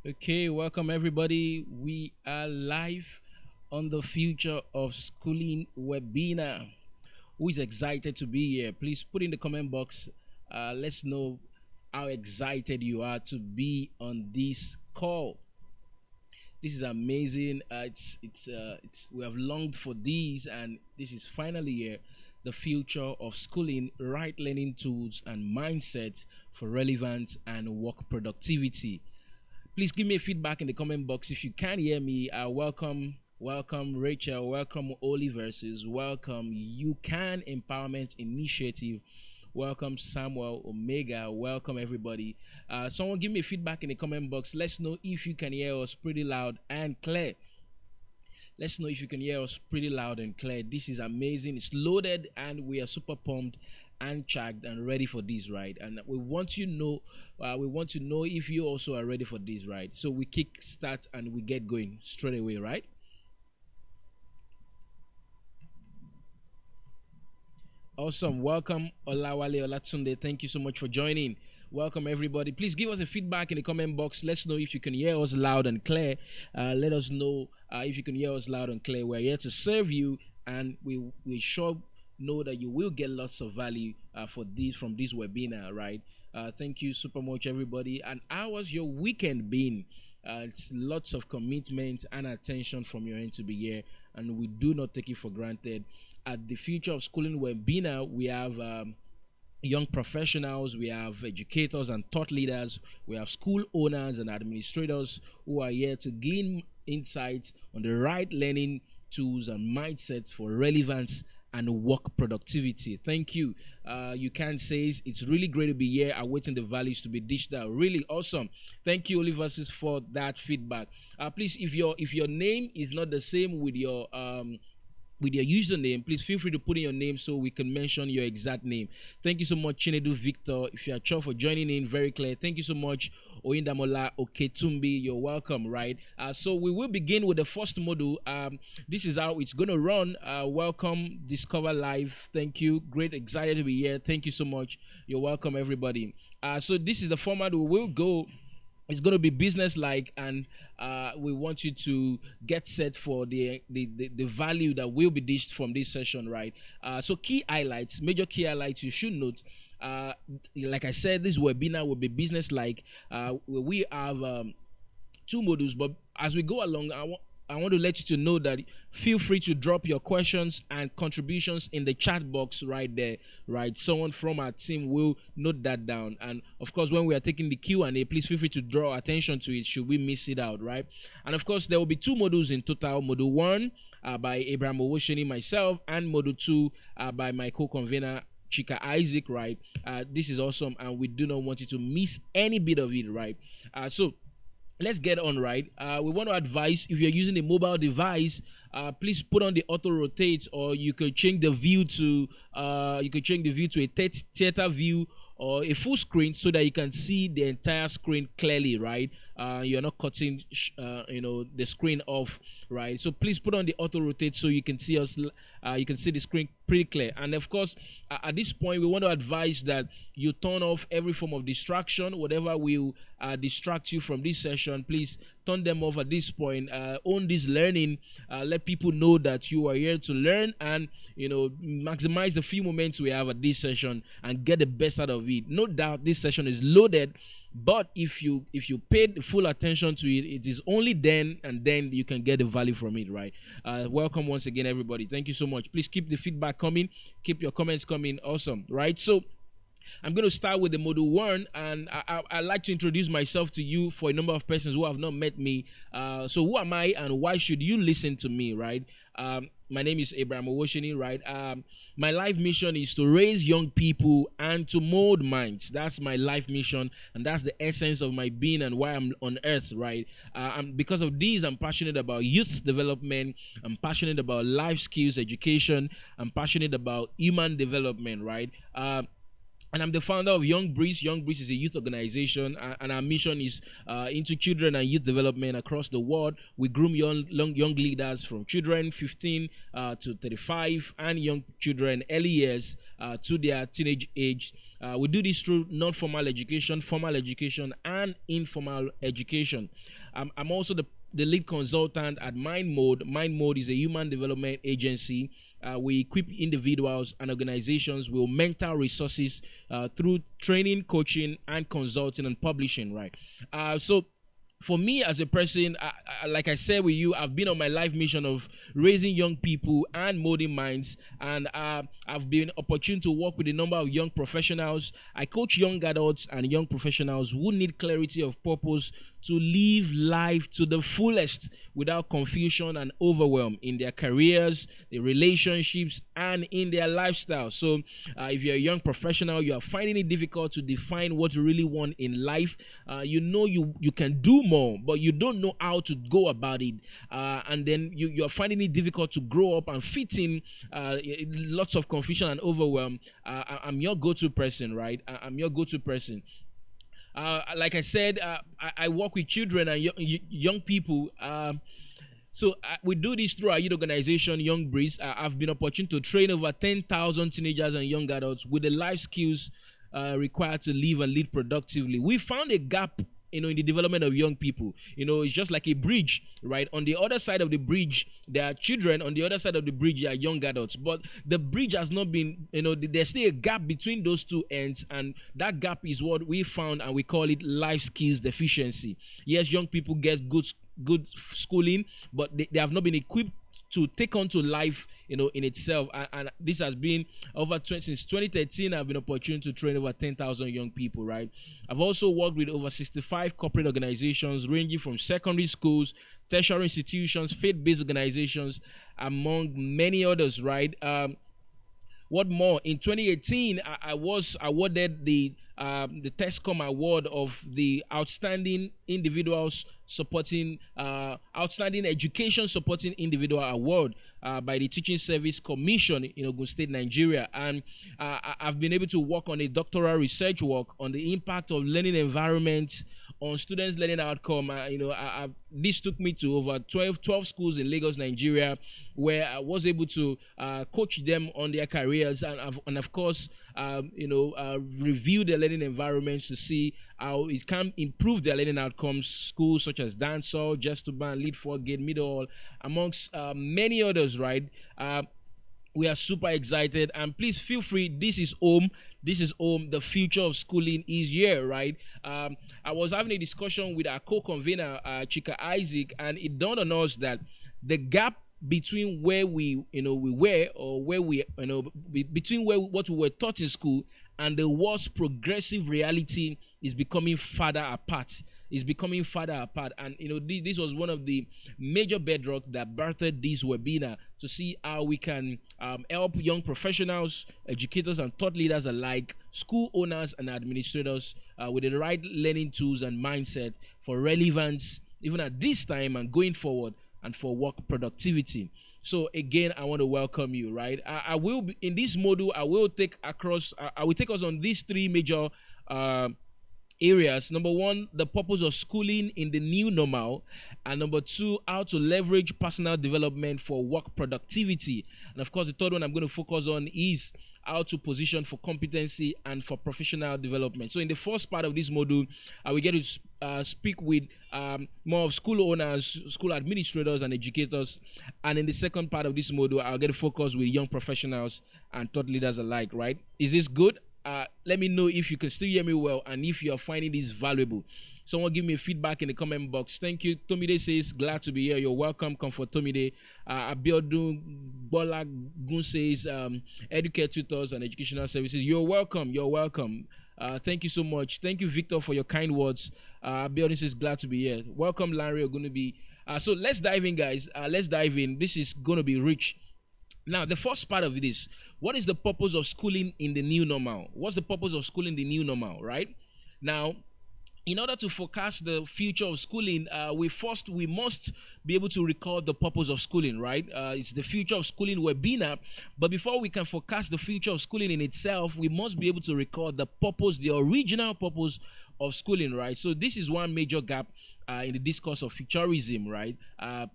Okay, welcome everybody. We are live on the Future of Schooling webinar. Who is excited to be here? Please put in the comment box. Let's know how excited you are to be on this call. This is amazing. It's we have longed for this, and this is finally here. The future of schooling, right learning tools and mindsets for relevance and work productivity. Please give me a feedback in the comment box if you can hear me. Welcome Rachel, welcome Oliverses, welcome You Can Empowerment Initiative, welcome Samuel Omega, welcome everybody. Someone give me feedback in the comment box. Let's know if you can hear us pretty loud and clear. Let's know if you can hear us pretty loud and clear. This is amazing. It's loaded and we are super pumped and charged and ready for this, right? And we want to know if you also are ready for this, right? So we kick start and we get going straight away, right? Awesome. Welcome Olawale Olatunde. Thank you so much for joining. Welcome everybody. Please give us a feedback in the comment box. Let's know if you can hear us loud and clear. Let us know if you can hear us loud and clear. We're here to serve you, and we sure know that you will get lots of value from this webinar, right? Thank you super much, everybody. And how was your weekend been? It's lots of commitment and attention from your end to be here, and we do not take it for granted. At the Future of Schooling webinar, we have young professionals, we have educators and thought leaders, we have school owners and administrators who are here to glean insights on the right learning tools and mindsets for relevance and work productivity. Thank you. You can say it's really great to be here, awaiting the values to be dished out. Really awesome. Thank you, Oliverses, for that feedback. Please, if your name is not the same with your username, please feel free to put in your name so we can mention your exact name. Thank you so much, Chinedu Victor. If you are sure for joining in, very clear. Thank you so much, Oindamola Oketumbi. You're welcome, right? So we will begin with the first module. This is how it's going to run. Welcome, Discover Live. Thank you. Great, excited to be here. Thank you so much. You're welcome, everybody. So this is the format we will go. It's going to be business like, and we want you to get set for the value that will be dished from this session, right? So major key highlights you should note. Like I said, this webinar will be business like. We have two modules, but as we go along, I want to let you to know that feel free to drop your questions and contributions in the chat box right there, right? Someone from our team will note that down. And of course, when we are taking the Q&A, please feel free to draw attention to it should we miss it out, right? And of course, there will be two modules in total. Module 1 by Abraham Owosheni, myself, and Module 2 by my co-convener, Chika Isaac, right? This is awesome, and we do not want you to miss any bit of it, right? So let's get on, right? We want to advise, if you're using a mobile device, please put on the auto rotate, or you could change the view to a theater view or a full screen so that you can see the entire screen clearly, right? You're not cutting the screen off, right? So please put on the auto rotate so you can see us, you can see the screen pretty clear. And of course, at this point, we want to advise that you turn off every form of distraction. Whatever will distract you from this session, please turn them off at this point. Own this learning. Let people know that you are here to learn, and maximize the few moments we have at this session and get the best out of it. No doubt this session is loaded, but if you paid full attention to it, it is only then and then you can get the value from it, right? Welcome once again, everybody. Thank you so much. Please keep the feedback coming, keep your comments coming. Awesome, right? So I'm going to start with the module 1, and I'd like to introduce myself to you for a number of persons who have not met me. So who am I, and why should you listen to me, right? My name is Abraham Owosheni, right? My life mission is to raise young people and to mold minds. That's my life mission, and that's the essence of my being and why I'm on earth, right? Because of these, I'm passionate about youth development. I'm passionate about life skills education. I'm passionate about human development, right? and I'm the founder of Young Breeze. Young Breeze is a youth organization, and our mission is into children and youth development across the world. We groom young leaders from children 15 to 35 and young children early years to their teenage age. We do this through non-formal education, formal education, and informal education. I'm also the lead consultant at Mind Mode. Mind Mode is a human development agency. We equip individuals and organizations with mental resources through training, coaching, and consulting and publishing, right? So for me as a person, like I said with you, I've been on my life mission of raising young people and molding minds, and I've been opportune to work with a number of young professionals. I coach young adults and young professionals who need clarity of purpose to live life to the fullest without confusion and overwhelm in their careers, their relationships, and in their lifestyle. So if you're a young professional, you are finding it difficult to define what you really want in life. You know you can do more, but you don't know how to go about it. And then you're finding it difficult to grow up and fit in, lots of confusion and overwhelm. I'm your go-to person, right? I'm your go-to person. Like I said, I work with children and young people. So we do this through our youth organization, Young Breeze. I've been opportune to train over 10,000 teenagers and young adults with the life skills required to live and lead productively. We found a gap, in the development of young people. It's just like a bridge, right? On the other side of the bridge, there are children. On the other side of the bridge, there are young adults. But the bridge has not been, there's still a gap between those two ends, and that gap is what we found, and we call it life skills deficiency. Yes, young people get good schooling, but they have not been equipped to take on to life, in itself. And this has been since 2013. I've been opportune to train over 10,000 young people, right? I've also worked with over 65 corporate organizations ranging from secondary schools, tertiary institutions, faith-based organizations, among many others, right? What more? In 2018, I was awarded the TESCOM award of the outstanding individuals supporting outstanding education supporting individual award by the Teaching Service Commission in Ogun State, Nigeria. And I've been able to work on a doctoral research work on the impact of learning environments on students' learning outcome. This took me to over 12 schools in Lagos, Nigeria, where I was able to coach them on their careers and of course, review their learning environments to see how it can improve their learning outcomes. Schools such as Dansall, Jestuban, Lead Gate, Middle, amongst many others, right? We are super excited, and please feel free. This is home. This is home. The future of schooling is here, right? I was having a discussion with our co-convener, Chika Isaac, and it dawned on us that the gap between where we were, or where we, between what we were taught in school and the world's progressive reality is becoming farther apart. And this was one of the major bedrock that birthed this webinar, to see how we can help young professionals, educators, and thought leaders alike, school owners and administrators, with the right learning tools and mindset for relevance, even at this time and going forward, and for work productivity. So again, I want to welcome you, right? I will be, in this module, I will take us on these three major areas. Number one, the purpose of schooling in the new normal, and number two, how to leverage personal development for work productivity. And of course, the third one I'm going to focus on is how to position for competency and for professional development. So in the first part of this module, we get to speak with more of school owners, school administrators, and educators. And in the second part of this module, I'll get to focus with young professionals and thought leaders alike, right? Is this good? Let me know if you can still hear me well, and if you are finding this valuable. Someone give me a feedback in the comment box. Thank you. Tomide says, glad to be here. You're welcome. Comfort Tomide. Abiodun Bola Gun says, educate tutors and educational services. You're welcome. You're welcome. Thank you so much. Thank you, Victor, for your kind words. Abiodun says, glad to be here. Welcome, Larry. You're going to be. So let's dive in, guys. Let's dive in. This is going to be rich. Now, the first part of this, what is the purpose of schooling in the new normal? What's the purpose of schooling in the new normal, right? Now, in order to forecast the future of schooling, we must be able to record the purpose of schooling, right? It's the future of schooling webinar. But before we can forecast the future of schooling in itself, we must be able to record the purpose, the original purpose of schooling, right? So this is one major gap in the discourse of futurism, right?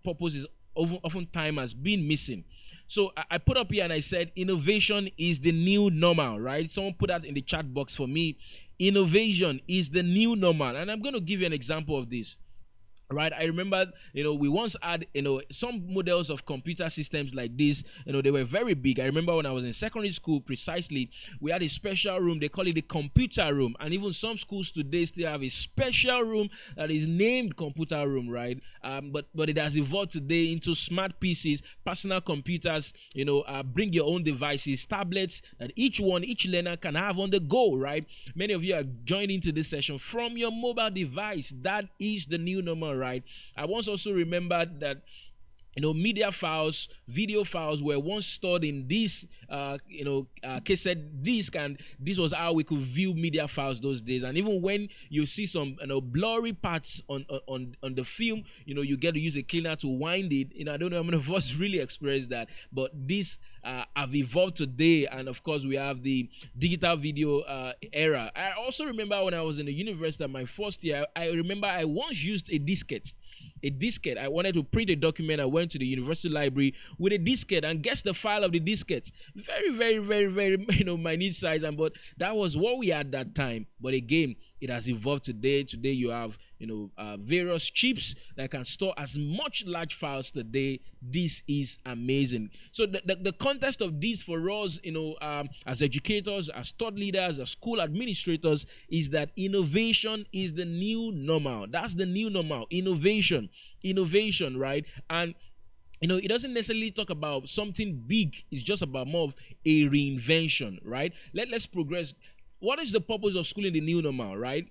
Purpose is oftentimes has been missing. So I put up here and I said innovation is the new normal, right? Someone put that in the chat box for me. Innovation is the new normal. And I'm going to give you an example of this. Right, I remember, we once had, some models of computer systems like this. They were very big. I remember when I was in secondary school, precisely, we had a special room. They call it the computer room, and even some schools today still have a special room that is named computer room, right? But it has evolved today into smart PCs, personal computers. Bring your own devices, tablets that each learner can have on the go, right? Many of you are joining into this session from your mobile device. That is the new normal, right? I once also remembered that media files, video files were once stored in this cassette disc, and this was how we could view media files those days. And even when you see some blurry parts on the film, you get to use a cleaner to wind it. I don't know how many of us really experienced that, but this have evolved today, and of course we have the digital video era. I also remember when I was in the university my first year, I remember I once used a diskette. I wanted to print a document. I went to the university library with a diskette, and guess the file of the diskette. Very, very, very, very minute size, but that was what we had that time. But again, it has evolved today. Today you have various chips that can store as much large files today. This is amazing. So the context of this for us, as educators, as thought leaders, as school administrators, is that innovation is the new normal. That's the new normal. Innovation, right? And it doesn't necessarily talk about something big. It's just about more of a reinvention, right? Let's progress. What is the purpose of school in the new normal, right?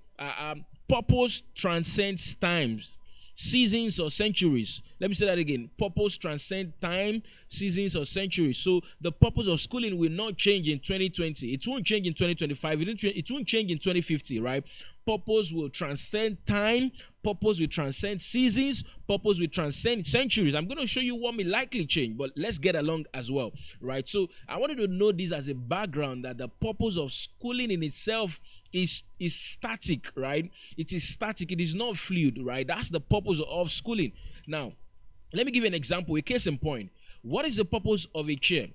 Purpose transcends times, seasons, or centuries. Let me say that again. Purpose transcends time, seasons, or centuries. So the purpose of schooling will not change in 2020. It won't change in 2025. It won't change in 2050, right? Purpose will transcend time. Purpose will transcend seasons. Purpose will transcend centuries. I'm going to show you what may likely change, but let's get along as well, right? So I wanted to know this as a background, that the purpose of schooling in itself is static, right? It is static. It is not fluid, right? That's the purpose of schooling. Now, let me give you an example, a case in point. What is the purpose of a chair?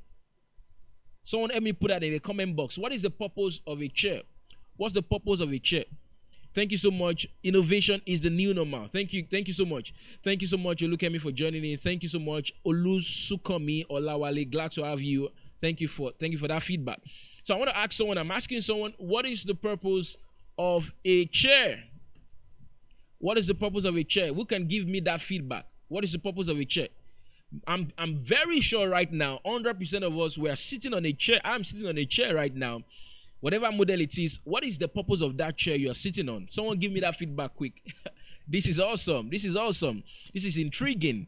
Someone help me put that in the comment box. What is the purpose of a chair? What's the purpose of a chair? Thank you so much. Innovation is the new normal. Thank you so much. Thank you so much, Olukemi, for joining in. Thank you so much, Olusukomi Olawale. Glad to have you. Thank you for that feedback. So I want to ask someone, I'm asking someone, what is the purpose of a chair? What is the purpose of a chair? Who can give me that feedback? What is the purpose of a chair? I'm very sure right now, 100% of us, we are sitting on a chair. I'm sitting on a chair right now. Whatever model it is, what is the purpose of that chair you are sitting on? Someone give me that feedback quick. This is awesome. This is awesome. This is intriguing.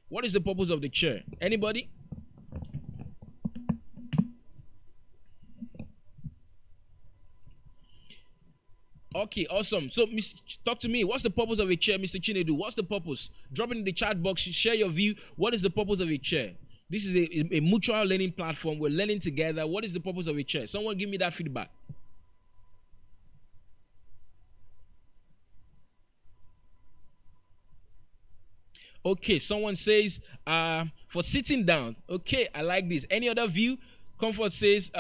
What is the purpose of the chair? Anybody? Okay, awesome. So, talk to me. What's the purpose of a chair, Mr. Chinedu? What's the purpose? Drop it in the chat box. Share your view. What is the purpose of a chair? This is a mutual learning platform. We're learning together. What is the purpose of a chair? Someone give me that feedback. Okay, someone says for sitting down. Okay, I like this. Any other view? Comfort says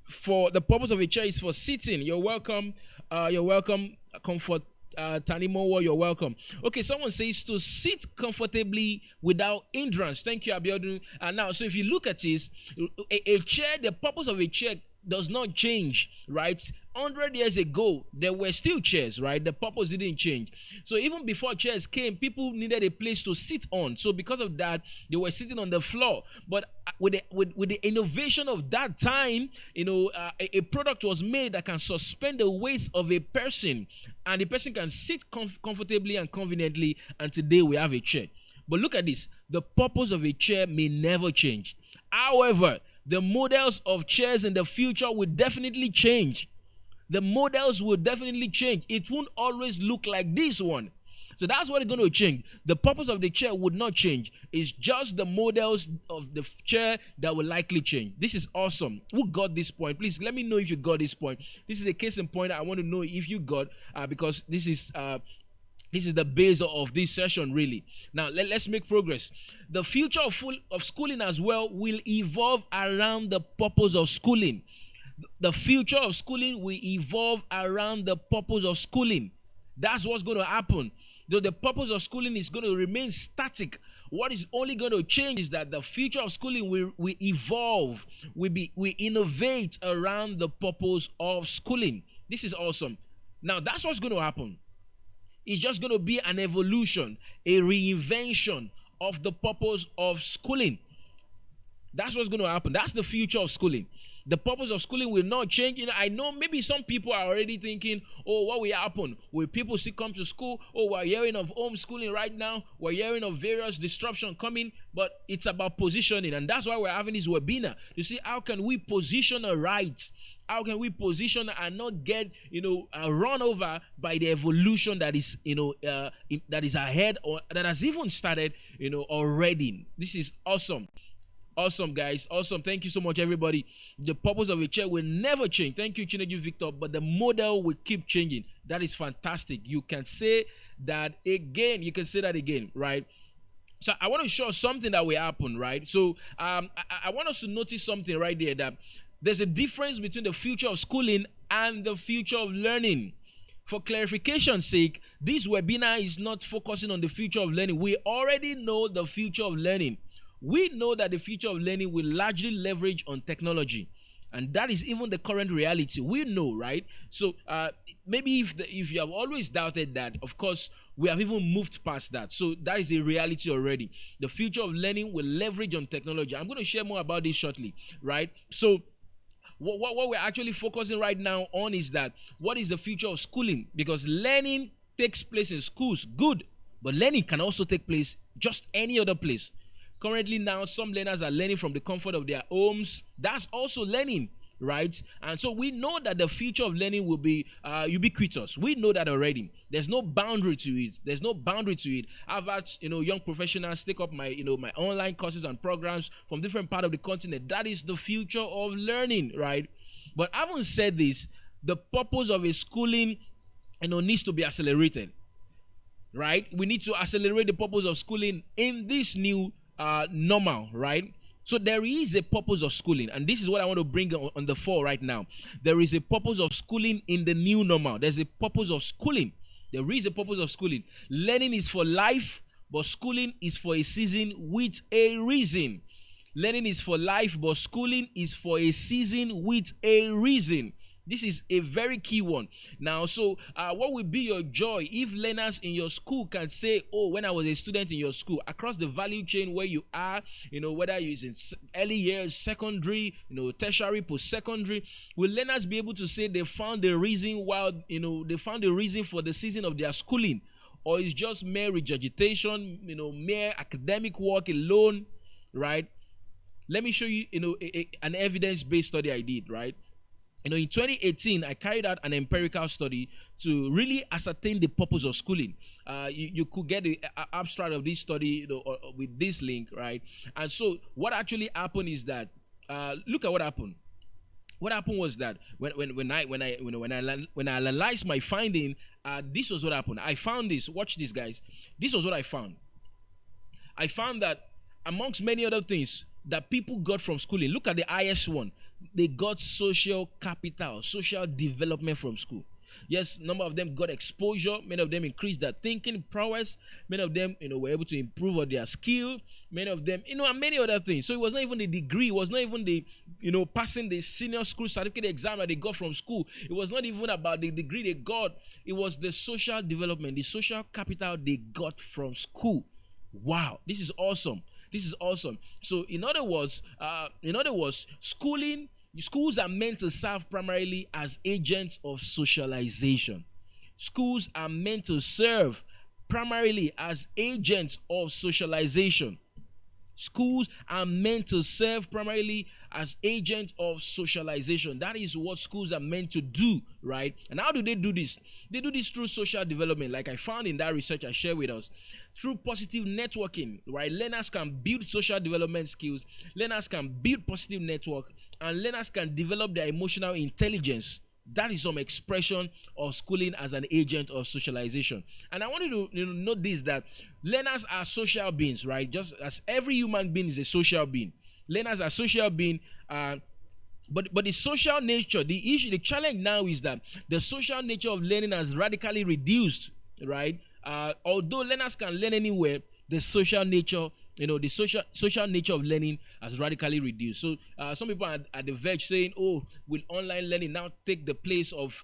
for the purpose of a chair is for sitting. You're welcome. Comfort. Tanimowo, you're welcome. Okay, someone says to sit comfortably without hindrance. Thank you, Abiodun. And now, so if you look at this, a chair, the purpose of a chair does not change, right? 100 years ago, there were still chairs, right? The purpose didn't change. So even before chairs came, people needed a place to sit on. So because of that, they were sitting on the floor. But with the innovation of that time, a product was made that can suspend the weight of a person, and the person can sit comfortably and conveniently. And today we have a chair. But look at this. The purpose of a chair may never change. However, the models of chairs in the future will definitely change. The models will definitely change. It won't always look like this one. So that's what is going to change. The purpose of the chair would not change. It's just the models of the chair that will likely change. This is awesome. Who got this point? Please let me know if you got this point. This is a case in point I want to know if you got, because this is the base of this session, really. Now let's make progress. The future of schooling as well will evolve around the purpose of schooling. The future of schooling will evolve around the purpose of schooling. That's what's going to happen. Though the purpose of schooling is going to remain static, what is only going to change is that the future of schooling will evolve, will innovate around the purpose of schooling. This is awesome. Now that's what's going to happen. It's just going to be an evolution, a reinvention of the purpose of schooling. That's what's going to happen. That's the future of schooling. The purpose of schooling will not change. I know maybe some people are already thinking, oh, what will happen? Will people still come to school? Oh, we're hearing of homeschooling right now. We're hearing of various disruption coming, but it's about positioning. And that's why we're having this webinar. You see, how can we position right? How can we position and not get, run over by the evolution that is, that is ahead or that has even started, already. This is awesome. Awesome, guys. Awesome. Thank you so much, everybody. The purpose of a chair will never change. Thank you, Chinedu Victor. But the model will keep changing. That is fantastic. You can say that again. You can say that again, right? So I want to show something that will happen, right? So I want us to notice something right there, that there's a difference between the future of schooling and the future of learning. For clarification's sake, this webinar is not focusing on the future of learning. We already know the future of learning. We know that the future of learning will largely leverage on technology, and that is even the current reality. We know, right? So maybe if you have always doubted that, of course, we have even moved past that. So that is a reality already. The future of learning will leverage on technology. I'm going to share more about this shortly, right? So what we're actually focusing right now on is that what is the future of schooling? Because learning takes place in schools, good, but learning can also take place just any other place. Currently now, some learners are learning from the comfort of their homes. That's also learning, right? And so we know that the future of learning will be ubiquitous. We know that already. There's no boundary to it. There's no boundary to it. I've had young professionals take up my my online courses and programs from different parts of the continent. That is the future of learning, right? But having said this, the purpose of a schooling needs to be accelerated, right? We need to accelerate the purpose of schooling in this new normal, right? So there is a purpose of schooling, and this is what I want to bring on the fore right now. There is a purpose of schooling in the new normal. There's a purpose of schooling. There is a purpose of schooling. Learning is for life, but schooling is for a season with a reason. Learning is for life, but schooling is for a season with a reason. This is a very key one. Now, so what will be your joy if learners in your school can say, oh, when I was a student in your school, across the value chain where you are, whether you're in early years, secondary, tertiary, post-secondary, will learners be able to say they found the reason they found the reason for the season of their schooling? Or it's just mere regurgitation, mere academic work alone, right? Let me show you, an evidence-based study I did, right? In 2018, I carried out an empirical study to really ascertain the purpose of schooling. You could get the abstract of this study with this link, right? And so what actually happened is that, look at what happened. What happened was that when I analyzed my finding, this was what happened. I found this. Watch this, guys. This was what I found. I found that amongst many other things that people got from schooling, look at the highest one. They got social capital, social development from school. Yes, number of them got exposure. Many of them increased their thinking prowess. Many of them, were able to improve on their skill. Many of them, and many other things. So it was not even the degree. It was not even the, passing the senior school certificate exam that they got from school. It was not even about the degree they got. It was the social development, the social capital they got from school. Wow, this is awesome. This is awesome. So in other words, schools are meant to serve primarily as agents of socialization. Schools are meant to serve primarily as agents of socialization. Schools are meant to serve primarily as agents of socialization. That is what schools are meant to do, right? And how do they do this? They do this through social development, like I found in that research I shared with us. Through positive networking, right? Learners can build social development skills, learners can build positive network, and learners can develop their emotional intelligence. That is some expression of schooling as an agent of socialization. And I want you to note this, that learners are social beings, right? Just as every human being is a social being. Learners are social beings. But the social nature, the challenge now is that the social nature of learning has radically reduced, right? Although learners can learn anywhere, the social nature, the social nature of learning has radically reduced. So some people are at the verge saying, "Oh, will online learning now take the place of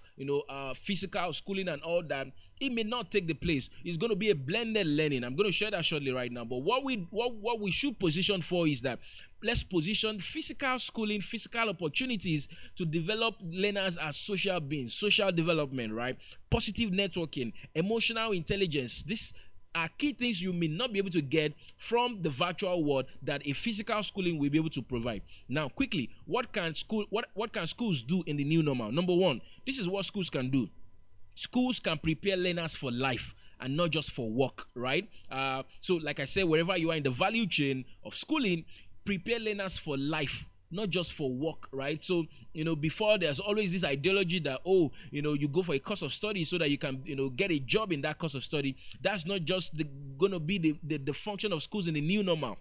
physical schooling and all that?" It may not take the place. It's going to be a blended learning. I'm going to share that shortly right now. But what we should position for is that let's position physical schooling, physical opportunities to develop learners as social beings, social development, right? Positive networking, emotional intelligence. This are key things you may not be able to get from the virtual world that a physical schooling will be able to provide. Now, quickly, what can schools do in the new normal? Number one, this is what schools can do. Schools can prepare learners for life and not just for work, right? So like I said, wherever you are in the value chain of schooling, prepare learners for life, not just for work, right? So before, there's always this ideology that you go for a course of study so that you can get a job in that course of study. That's not just going to be the function of schools in the new normal.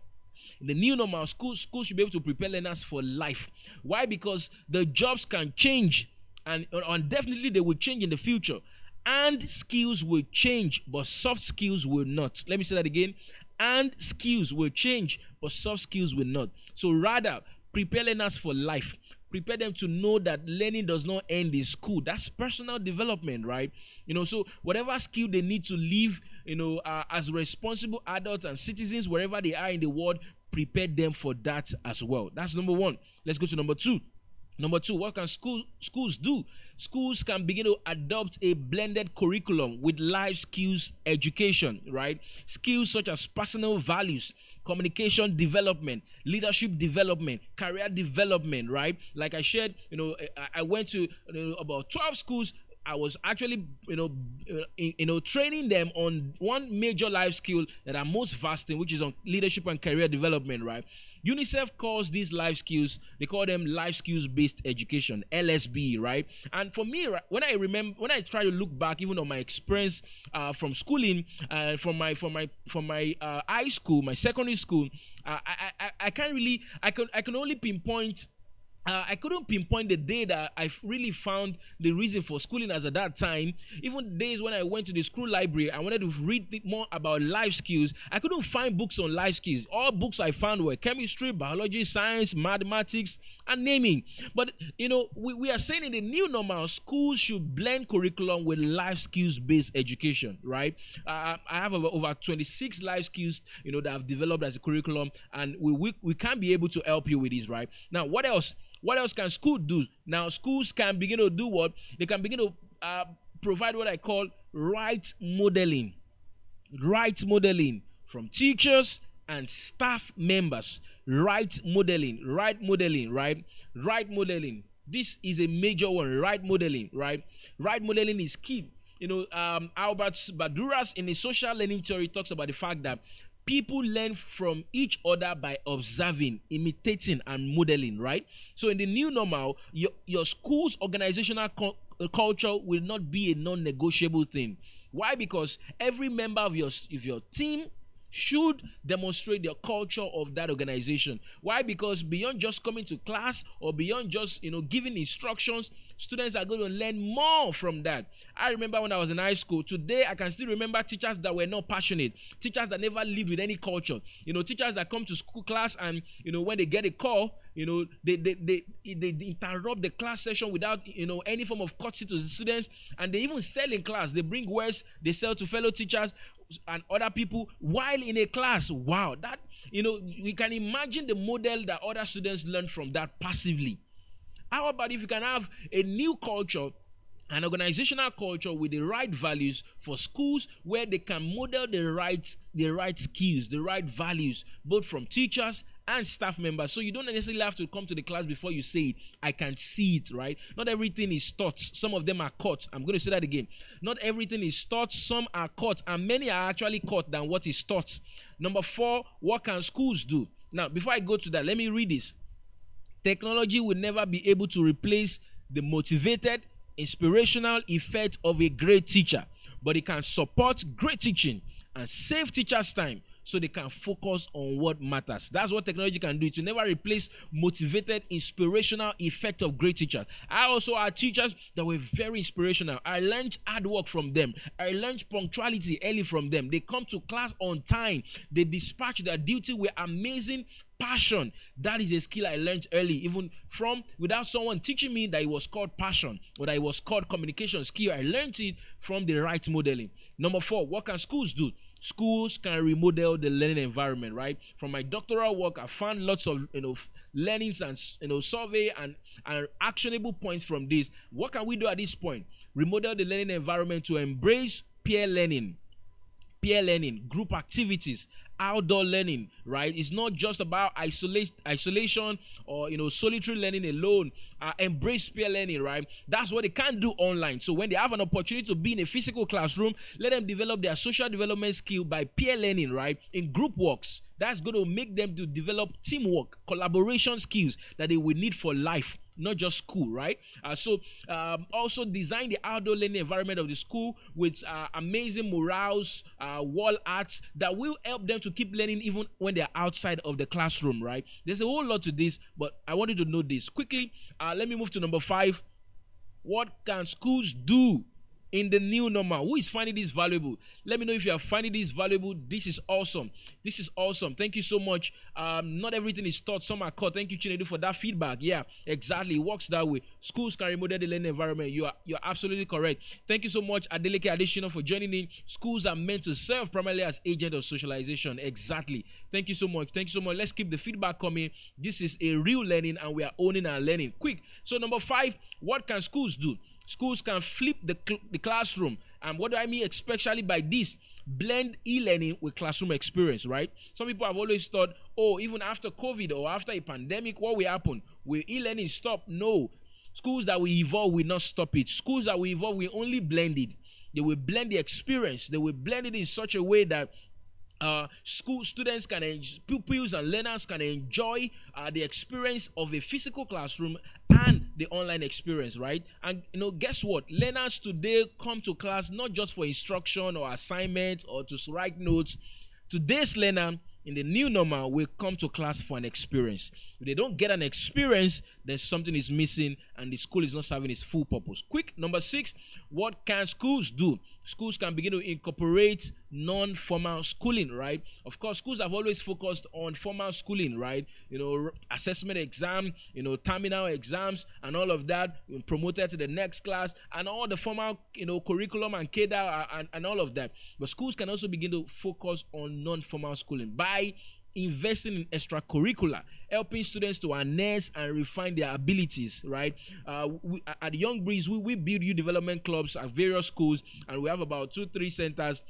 In the new normal, schools should be able to prepare learners for life. Why? Because the jobs can change, and definitely they will change in the future, and skills will change, but soft skills will not. Let me say that again. And skills will change, but soft skills will not. So rather, prepare learners for life. Prepare them to know that learning does not end in school. That's personal development, right? So whatever skill they need to live as responsible adults and citizens wherever they are in the world, prepare them for that as well. That's number one. Let's go to number two. Number two, what can schools do? Schools can begin to adopt a blended curriculum with life skills education, right? Skills such as personal values, communication development, leadership development, career development, right? Like I shared, I went to about 12 schools. I was actually, training them on one major life skill that I'm most vast in, which is on leadership and career development, right? UNICEF calls these life skills, they call them life skills based education, LSB, right? And for me, when I try to look back even on my experience from schooling, from my high school, my secondary school, I can only pinpoint. I couldn't pinpoint the day that I really found the reason for schooling as at that time. Even days when I went to the school library, I wanted to read more about life skills. I couldn't find books on life skills. All books I found were chemistry, biology, science, mathematics, and naming. But, we are saying in the new normal, schools should blend curriculum with life skills-based education, right? I have over 26 life skills, that I've developed as a curriculum, and we can be able to help you with this, right? Now, what else? What else can schools do? Now, schools can begin to do what? They can begin to provide what I call right modeling. Right modeling from teachers and staff members. Right modeling. Right modeling, right? Right modeling. This is a major one. Right modeling, right? Right modeling is key. Albert Bandura's in his social learning theory talks about the fact that people learn from each other by observing, imitating, and modeling, right? So in the new normal, your school's organizational culture will not be a non-negotiable thing. Why? Because every member of your team should demonstrate the culture of that organization. Why? Because beyond just coming to class or beyond just giving instructions, students are going to learn more from that. I remember when I was in high school. Today I can still remember teachers that were not passionate, teachers that never lived with any culture. Teachers that come to school class and when they get a call, they interrupt the class session without any form of courtesy to the students, and they even sell in class. They bring words they sell to fellow teachers and other people while in a class. Wow, that we can imagine the model that other students learn from that passively. How about if you can have a new culture An organizational culture with the right values for schools where they can model the right skills, the right values, both from teachers and staff members. So you don't necessarily have to come to the class before you say it. I can see it, right? Not everything is taught. Some of them are caught. I'm going to say that again. Not everything is taught. Some are caught, and many are actually caught than what is taught. Number 4, what can schools do? Now, before I go to that, let me read this. Technology will never be able to replace the motivated, inspirational effect of a great teacher, but it can support great teaching and save teachers time so they can focus on what matters. That's what technology can do. It will never replace motivated, inspirational effect of great teachers. I also had teachers that were very inspirational. I learned hard work from them. I learned punctuality early from them. They come to class on time. They dispatch their duty with amazing passion. That is a skill I learned early, even from without someone teaching me that it was called passion or that it was called communication skill. I learned it from the right modeling. Number 4, what can schools do? Schools can remodel the learning environment, right? From my doctoral work, I found lots of learnings and survey and actionable points from this. What can we do at this point? Remodel the learning environment to embrace peer learning, group activities, outdoor learning, right? It's not just about isolation or solitary learning alone. Embrace peer learning, right? That's what they can't do online. So when they have an opportunity to be in a physical classroom, let them develop their social development skill by peer learning, right? In group works. That's going to make them to develop teamwork, collaboration skills that they will need for life, not just school, right? Also design the outdoor learning environment of the school with amazing murals, wall arts that will help them to keep learning even when they're outside of the classroom, right? There's a whole lot to this, but I want you to know this quickly. Let me move to number 5. What can schools do in the new normal? Who is finding this valuable? Let me know if you are finding this valuable. This is awesome. Thank you so much. Not everything is taught, some are caught. Thank you, Chinedu, for that feedback. Yeah, exactly, it works that way. Schools can remodel the learning environment. You're absolutely correct. Thank you so much, Adeleke Adesina, for joining in. Schools are meant to serve primarily as agent of socialization. Exactly. Thank you so much. Let's keep the feedback coming. This is a real learning and we are owning our learning. Quick. So number 5, what can schools do? Schools can flip the classroom. And what do I mean especially by this? Blend e-learning with classroom experience, right? Some people have always thought, even after COVID or after a pandemic, what will happen? Will e-learning stop? No. Schools that will evolve will not stop it. Schools that will evolve will only blend it. They will blend the experience. They will blend it in such a way that school students pupils and learners can enjoy the experience of a physical classroom and the online experience, right? And guess what? Learners today come to class not just for instruction or assignment or to write notes. Today's learner in the new normal will come to class for an experience. If they don't get an experience, then something is missing and the school is not serving its full purpose. Quick, number 6, what can schools do? Schools can begin to incorporate non-formal schooling, right? Of course, schools have always focused on formal schooling, right? Assessment exam, terminal exams and all of that, promoted to the next class and all the formal, curriculum and cadre and all of that. But schools can also begin to focus on non-formal schooling by investing in extracurricular, helping students to harness and refine their abilities, right? At Young Breeze, we build youth development clubs at various schools, and we have about 2-3 centers.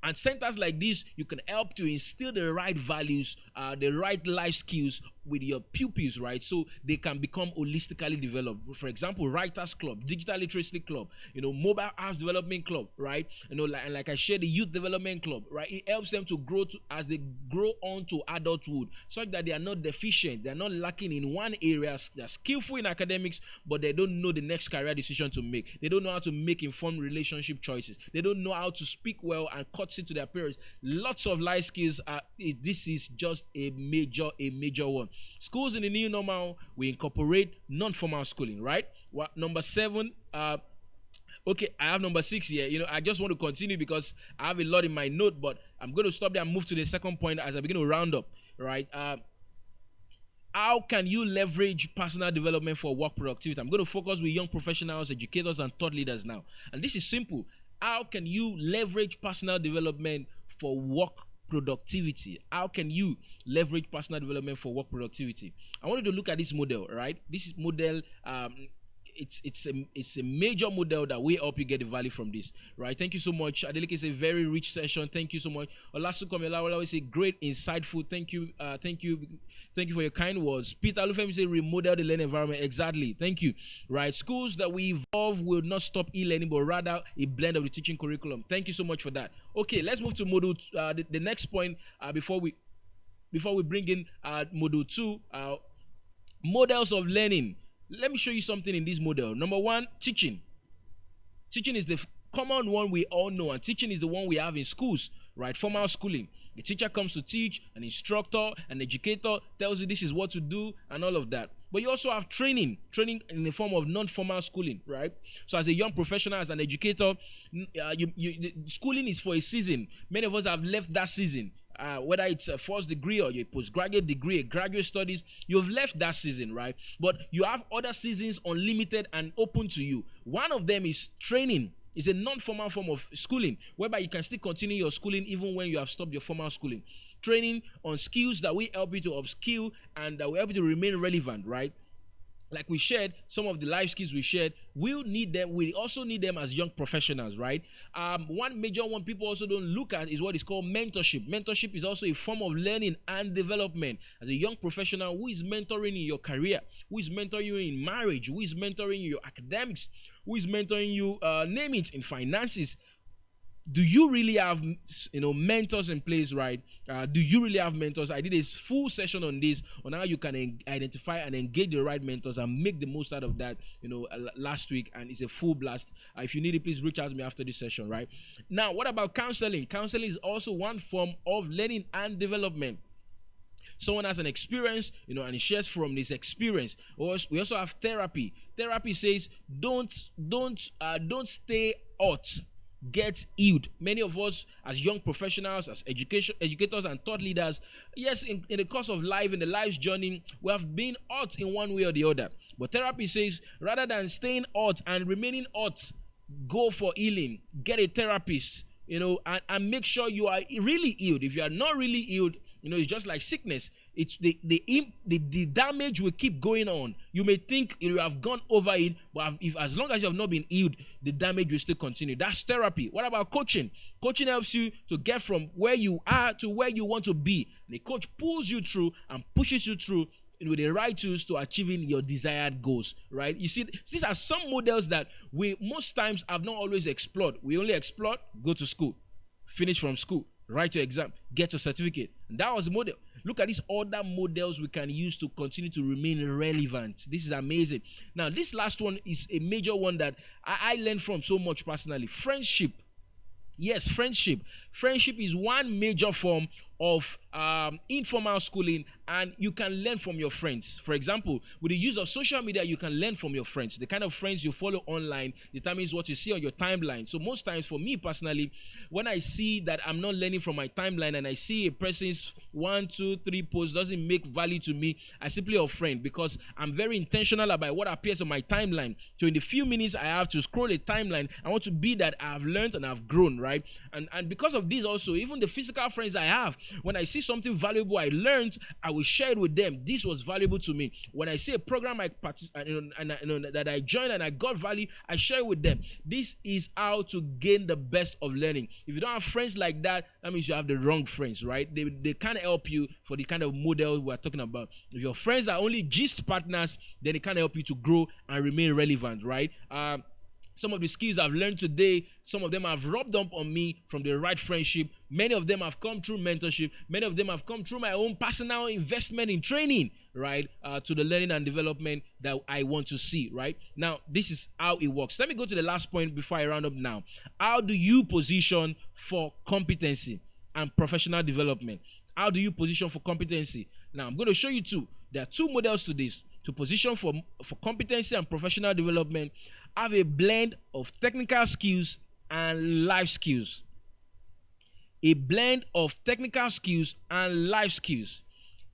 And centers like this, you can help to instill the right values, the right life skills with your pupils, right? So they can become holistically developed. For example, Writers Club, Digital Literacy Club, Mobile Apps Development Club, right? Like I shared, the Youth Development Club, right? It helps them to grow as they grow on to adulthood, such that they are not deficient, they are not lacking in one area. They're skillful in academics, but they don't know the next career decision to make. They don't know how to make informed relationship choices. They don't know how to speak well and courtesy to their parents. Lots of life skills. This is just a major one. Schools in the new normal will incorporate non-formal schooling, right? Number 7, okay, I have number 6 here. I just want to continue because I have a lot in my note, but I'm going to stop there and move to the second point as I begin to round up, right? How can you leverage personal development for work productivity? I'm going to focus with young professionals, educators, and thought leaders now. And this is simple. How can you leverage personal development for work productivity? How can you leverage personal development for work productivity? I want you to look at this model, right? This is model it's a major model that will help you get the value from this, right? Thank you so much. Adeleke is a very rich session. Thank you so much. Olasukomi always say great, insightful. Thank you for your kind words. Peter Alufemi say remodel the learning environment. Exactly. Thank you. Right. Schools that we evolve will not stop e-learning, but rather a blend of the teaching curriculum. Thank you so much for that. Okay, let's move to module the next point before we bring in module 2, models of learning. Let me show you something in this model. Number 1, teaching. Teaching is the common one we all know, and teaching is the one we have in schools, right? Formal schooling. The teacher comes to teach, an instructor, an educator tells you this is what to do and all of that. But you also have training in the form of non-formal schooling, right? So as a young professional, as an educator, schooling is for a season. Many of us have left that season. Whether it's a first degree or your postgraduate degree, a graduate studies, you've left that season, right? But you have other seasons unlimited and open to you. One of them is training. It's a non-formal form of schooling whereby you can still continue your schooling even when you have stopped your formal schooling. Training on skills that will help you to upskill and that will help you to remain relevant, right? Like we shared, some of the life skills we shared, we'll need them. We also need them as young professionals, right? One major one people also don't look at is what is called mentorship. Mentorship is also a form of learning and development. As a young professional, who is mentoring in your career? Who is mentoring you in marriage? Who is mentoring you in your academics? Who is mentoring you, name it, in finances? Do you really have mentors in place, right? Do you really have mentors? I did a full session on this, on how you can identify and engage the right mentors and make the most out of that last week, and it's a full blast. If you need it, please reach out to me after this session, right? Now, what about counseling? Counseling is also one form of learning and development. Someone has an experience, and he shares from his experience. We also have therapy. Therapy says don't stay hurt, get healed. Many of us as young professionals, as educators and thought leaders, yes, in the course of life, in the life's journey, we have been hurt in one way or the other. But therapy says rather than staying hurt and remaining hurt, go for healing, get a therapist, and make sure you are really healed. If you are not really healed, it's just like sickness. It's the damage will keep going on. You may think you have gone over it, but as long as you have not been healed, the damage will still continue. That's therapy. What about coaching? Coaching helps you to get from where you are to where you want to be. The coach pulls you through and pushes you through with the right tools to achieving your desired goals, right? You see, these are some models that we most times have not always explored. We only explored, go to school, finish from school, write your exam, get your certificate. And that was the model. Look at these other models we can use to continue to remain relevant. This is amazing. Now, this last one is a major one that I learned from so much personally. Friendship. Yes, friendship. Friendship is one major form of informal schooling, and you can learn from your friends. For example, with the use of social media, you can learn from your friends. The kind of friends you follow online determines what you see on your timeline. So most times for me personally, when I see that I'm not learning from my timeline and I see a person's 1, 2, 3 posts doesn't make value to me, I simply unfriend, because I'm very intentional about what appears on my timeline. So in the few minutes I have to scroll a timeline, I want to be that I've learned and I've grown, right? And because of this also, even the physical friends I have, when I see something valuable I learned, I will share it with them. This was valuable to me. When I see a program that I joined and I got value, I share it with them. This is how to gain the best of learning. If you don't have friends like that, that means you have the wrong friends, right? They can't help you for the kind of model we're talking about. If your friends are only gist partners, then they can't help you to grow and remain relevant, right? Some of the skills I've learned today, some of them have rubbed up on me from the right friendship. Many of them have come through mentorship. Many of them have come through my own personal investment in training, right, to the learning and development that I want to see, right? Now, this is how it works. Let me go to the last point before I round up now. How do you position for competency and professional development? How do you position for competency? Now, I'm going to show you two. There are two models to this. To position for competency and professional development, have a blend of technical skills and life skills. A blend of technical skills and life skills.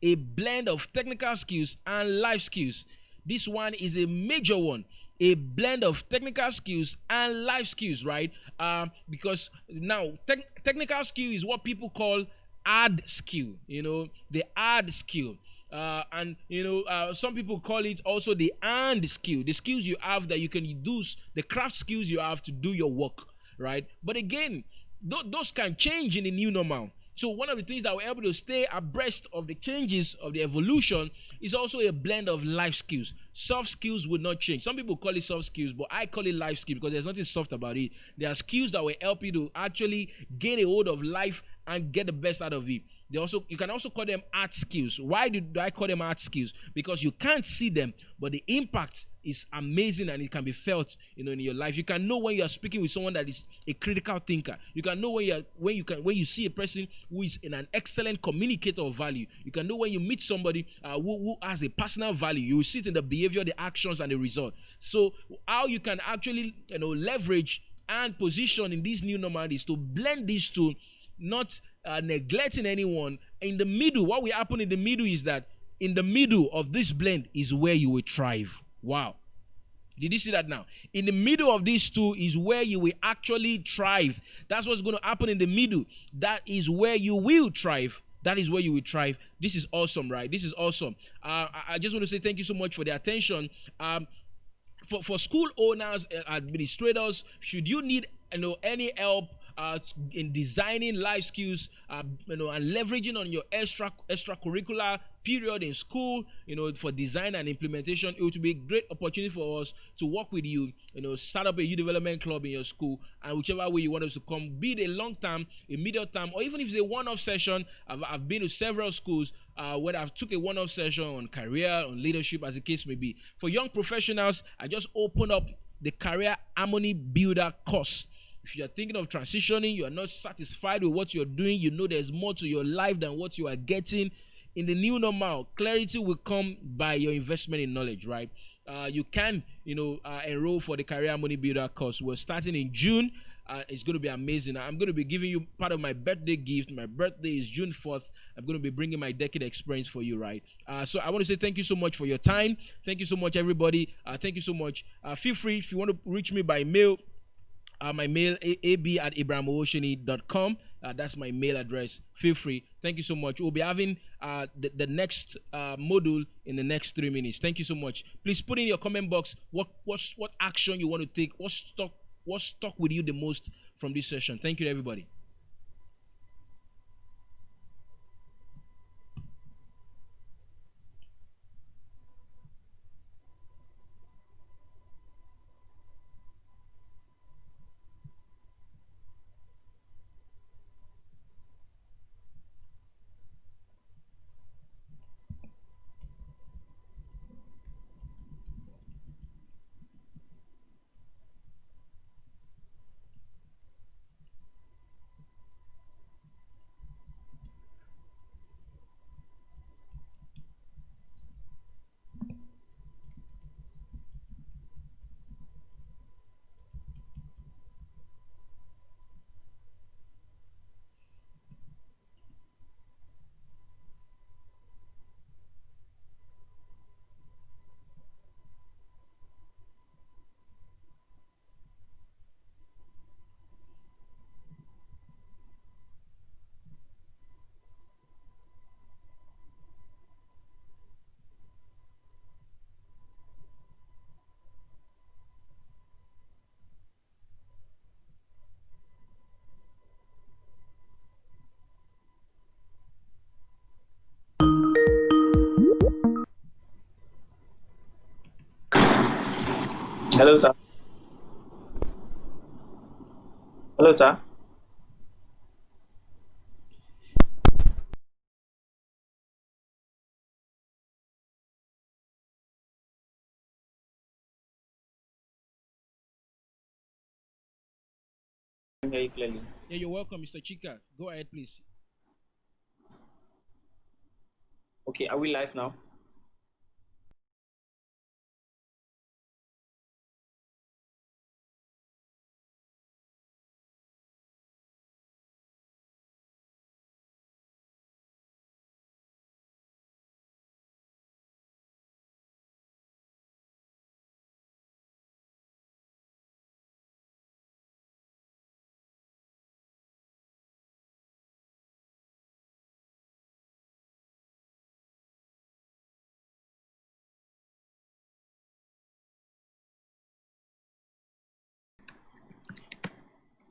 A blend of technical skills and life skills. This one is a major one. A blend of technical skills and life skills, right? Because now technical skill is what people call hard skill. The hard skill. And some people call it also the and skill, the skills you have that you can use, the craft skills you have to do your work, right? But again, those can change in the new normal. So one of the things that we're able to stay abreast of the changes of the evolution is also a blend of life skills. Soft skills will not change. Some people call it soft skills, but I call it life skills because there's nothing soft about it. There are skills that will help you to actually gain a hold of life and get the best out of it. You can also call them art skills. Why do I call them art skills? Because you can't see them, but the impact is amazing and it can be felt, in your life. You can know when you are speaking with someone that is a critical thinker. You can know when you see a person who is an excellent communicator of value. You can know when you meet somebody who has a personal value. You will see it in the behavior, the actions, and the result. So how you can actually leverage and position in this new normal is to blend these two, not neglecting anyone. In the middle, what will happen in the middle is that in the middle of this blend is where you will thrive. Wow. Did you see that now? In the middle of these two is where you will actually thrive. That's what's going to happen in the middle. That is where you will thrive. That is where you will thrive. This is awesome, right? This is awesome. I just want to say thank you so much for the attention. For school owners, administrators, should you need any help in designing life skills, and leveraging on your extracurricular period in school, for design and implementation, it would be a great opportunity for us to work with you. Start up a youth development club in your school, and whichever way you want us to come, be it a long term, a medium term, or even if it's a one-off session. I've been to several schools where I've took a one-off session on career, on leadership, as the case may be. For young professionals, I just opened up the Career Harmony Builder course. If you're thinking of transitioning, you are not satisfied with what you're doing, there's more to your life than what you are getting. In the new normal, clarity will come by your investment in knowledge, right? You can, enroll for the Career Harmony Builder course. We're starting in June. It's going to be amazing. I'm going to be giving you part of my birthday gift. My birthday is June 4th. I'm going to be bringing my decade experience for you, right? So I want to say thank you so much for your time. Thank you so much, everybody. Thank you so much. Feel free, if you want to reach me by mail, my mail ab@ibrahimosheni.com. That's my mail address. Feel free. Thank you so much. We'll be having the next module in the next 3 minutes. Thank you so much. Please put in your comment box what action you want to take. What stuck with you the most from this session. Thank you, everybody. Hello, sir. Hello, sir. I can hear you clearly. Yeah, you're welcome, Mr. Chika. Go ahead, please. Okay, are we live now?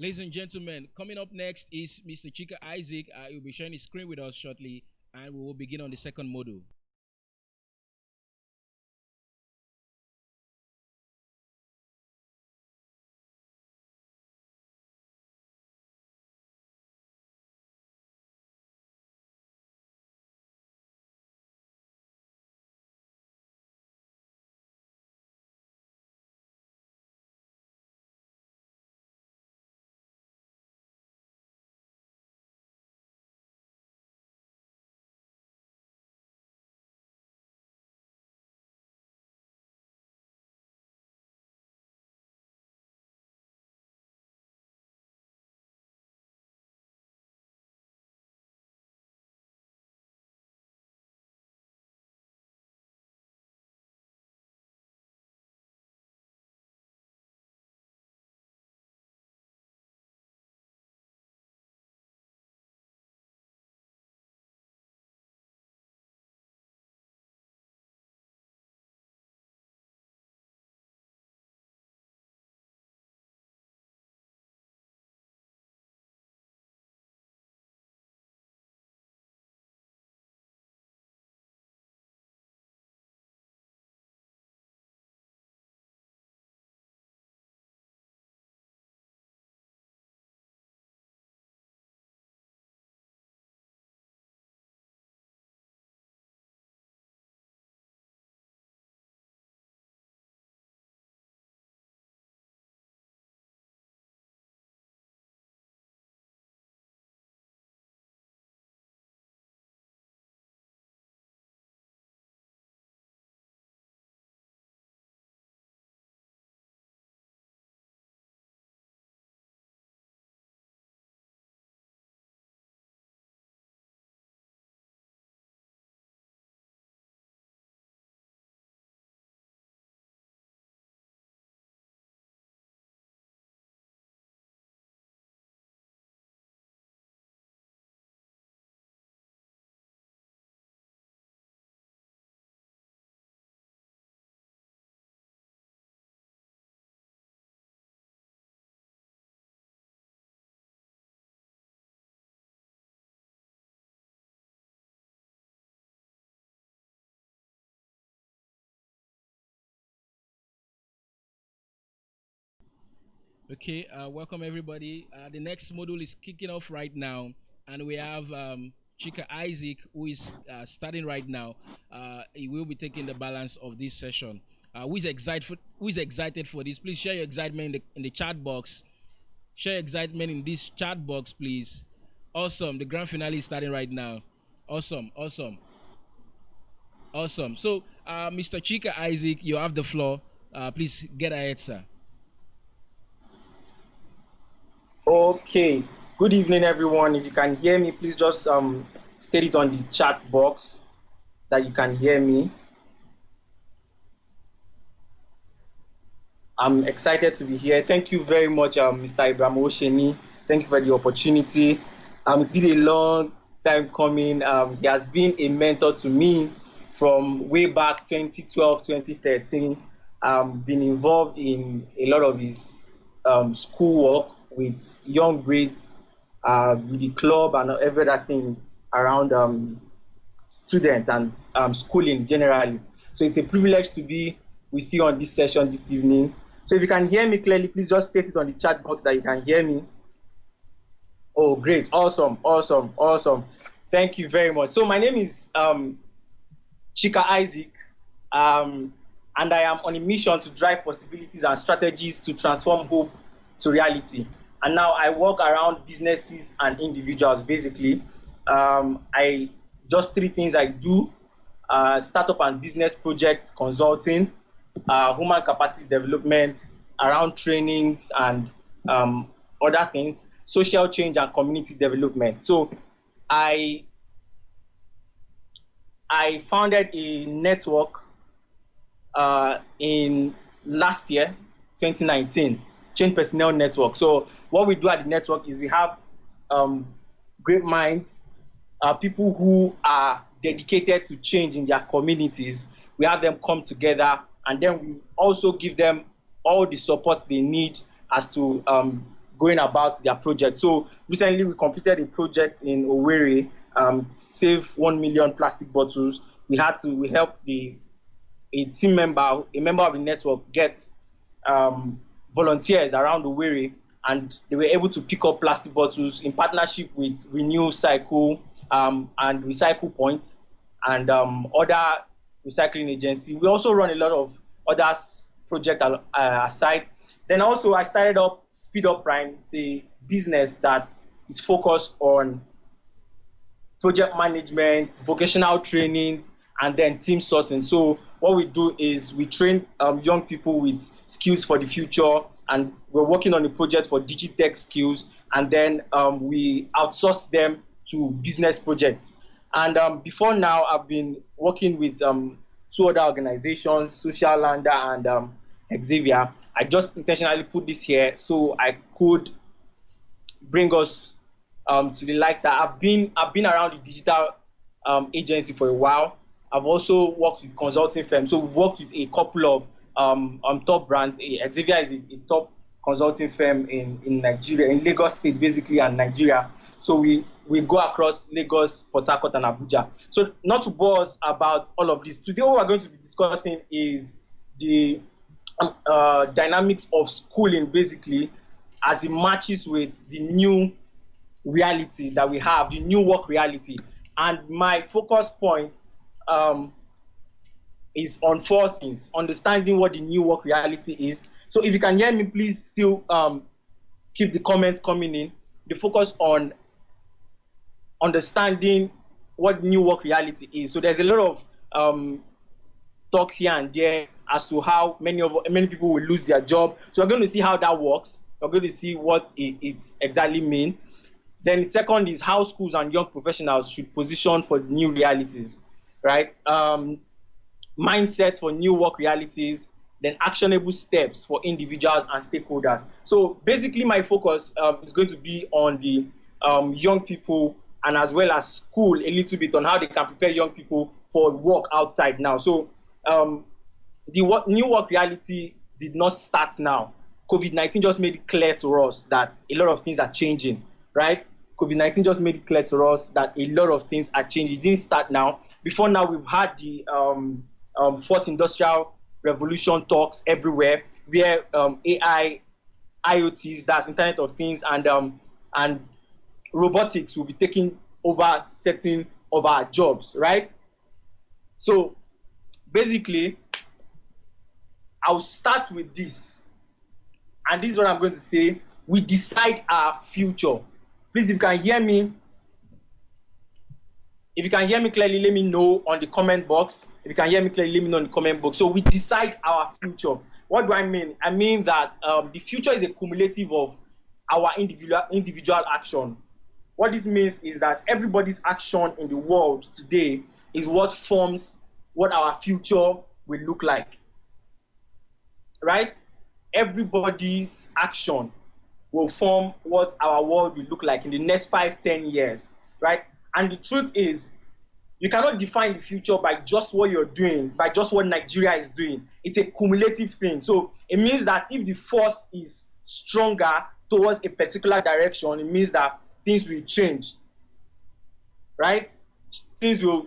Ladies and gentlemen, coming up next is Mr. Chika Isaac. He'll be sharing his screen with us shortly, and we will begin on the second module. Okay, welcome everybody. The next module is kicking off right now, and we have Chika Isaac who is starting right now. He will be taking the balance of this session. Who is excited for this? Please share your excitement in the chat box. Share your excitement in this chat box, please. Awesome. The grand finale is starting right now. Awesome, awesome, awesome. So, Mr. Chika Isaac, you have the floor. Please get ahead, sir. Okay. Good evening, everyone. If you can hear me, please just state it on the chat box that you can hear me. I'm excited to be here. Thank you very much, Mr. Ibrahim Osheni. Thank you for the opportunity. It's been a long time coming. He has been a mentor to me from way back 2012, 2013. Been involved in a lot of his schoolwork with young grades, with the club and every other thing around students and schooling generally. So it's a privilege to be with you on this session this evening. So if you can hear me clearly, please just state it on the chat box that you can hear me. Oh, great. Awesome, awesome, awesome. Thank you very much. So my name is Chika Isaac, and I am on a mission to drive possibilities and strategies to transform hope to reality. And now I work around businesses and individuals, basically. I just three things I do: startup and business projects consulting, human capacity development around trainings and other things, social change and community development. So I founded a network in last year, 2019, Change Personnel Network. So what we do at the network is we have great minds, people who are dedicated to change in their communities. We have them come together, and then we also give them all the support they need as to going about their project. So recently we completed a project in Owerri, save 1 million plastic bottles. We helped a team member, a member of the network, get volunteers around Owerri, and they were able to pick up plastic bottles in partnership with Renew Cycle and Recycle Point and other recycling agencies. We also run a lot of other projects aside. Then also I started up Speed Up Prime. It's a business that is focused on project management, vocational training, and then team sourcing. So what we do is we train young people with skills for the future, and we're working on a project for digitech skills, and then we outsource them to business projects. And before now, I've been working with two other organizations, Social Lander and Xavier. I just intentionally put this here so I could bring us to the likes that I've been around the digital agency for a while. I've also worked with consulting firms. So we've worked with a couple of top brands. Xavier is a top consulting firm in Nigeria, in Lagos State basically, and Nigeria. So we go across Lagos, Port Harcourt, and Abuja. So not to bore us about all of this, today what we're going to be discussing is the dynamics of schooling basically as it matches with the new reality that we have, the new work reality. And my focus point is on four things: understanding what the new work reality is. So if you can hear me, please still keep the comments coming in. The focus on understanding what new work reality is. So there's a lot of talk here and there as to how many people will lose their job. So we're going to see how that works. We're going to see what it exactly means. Then the second is how schools and young professionals should position for new realities, right? Mindset for new work realities, then actionable steps for individuals and stakeholders. So basically my focus is going to be on the young people, and as well as school a little bit on how they can prepare young people for work outside now. So the new work reality did not start now. COVID-19 just made it clear to us that a lot of things are changing, right? COVID-19 just made it clear to us that a lot of things are changing. It didn't start now. Before now, we've had the fourth industrial revolution talks everywhere, where AI, IoTs, that's Internet of Things, and robotics will be taking over certain of our jobs, right? So basically, I'll start with this. And this is what I'm going to say. We decide our future. Please, if you can hear me, clearly, let me know on the comment box. If you can hear me clearly, let me know in the comment box. So we decide our future. What do I mean? I mean that the future is a cumulative of our individual action. What this means is that everybody's action in the world today is what forms what our future will look like, right? Everybody's action will form what our world will look like in the next 5-10 years, right? And the truth is, you cannot define the future by just what you're doing, by just what Nigeria is doing. It's a cumulative thing. So it means that if the force is stronger towards a particular direction, it means that things will change, right? Things will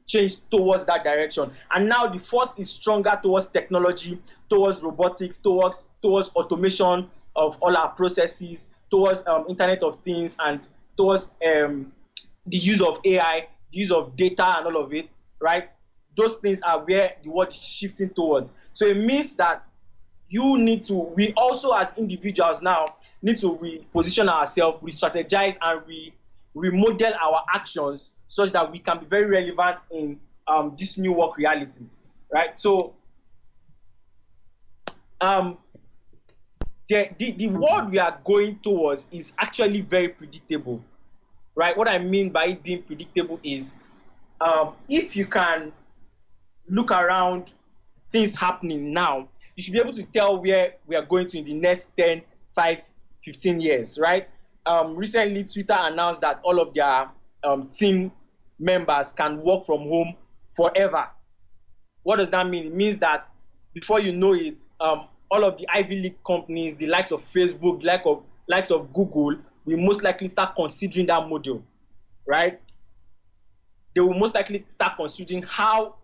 change towards that direction. And now the force is stronger towards technology, towards robotics, towards automation of all our processes, towards Internet of Things, and towards the use of AI, the use of data and all of it, right? Those things are where the world is shifting towards. So it means that we also as individuals now need to reposition ourselves, re-strategize, and remodel our actions such that we can be very relevant in these new work realities, right? So the world we are going towards is actually very predictable, right? What I mean by it being predictable is if you can look around things happening now, you should be able to tell where we are going to in the next 10, 5, 15 years, right? Recently, Twitter announced that all of their team members can work from home forever. What does that mean? It means that before you know it, all of the Ivy League companies, the likes of Facebook, likes of Google will most likely start considering that model, right? They will most likely start considering how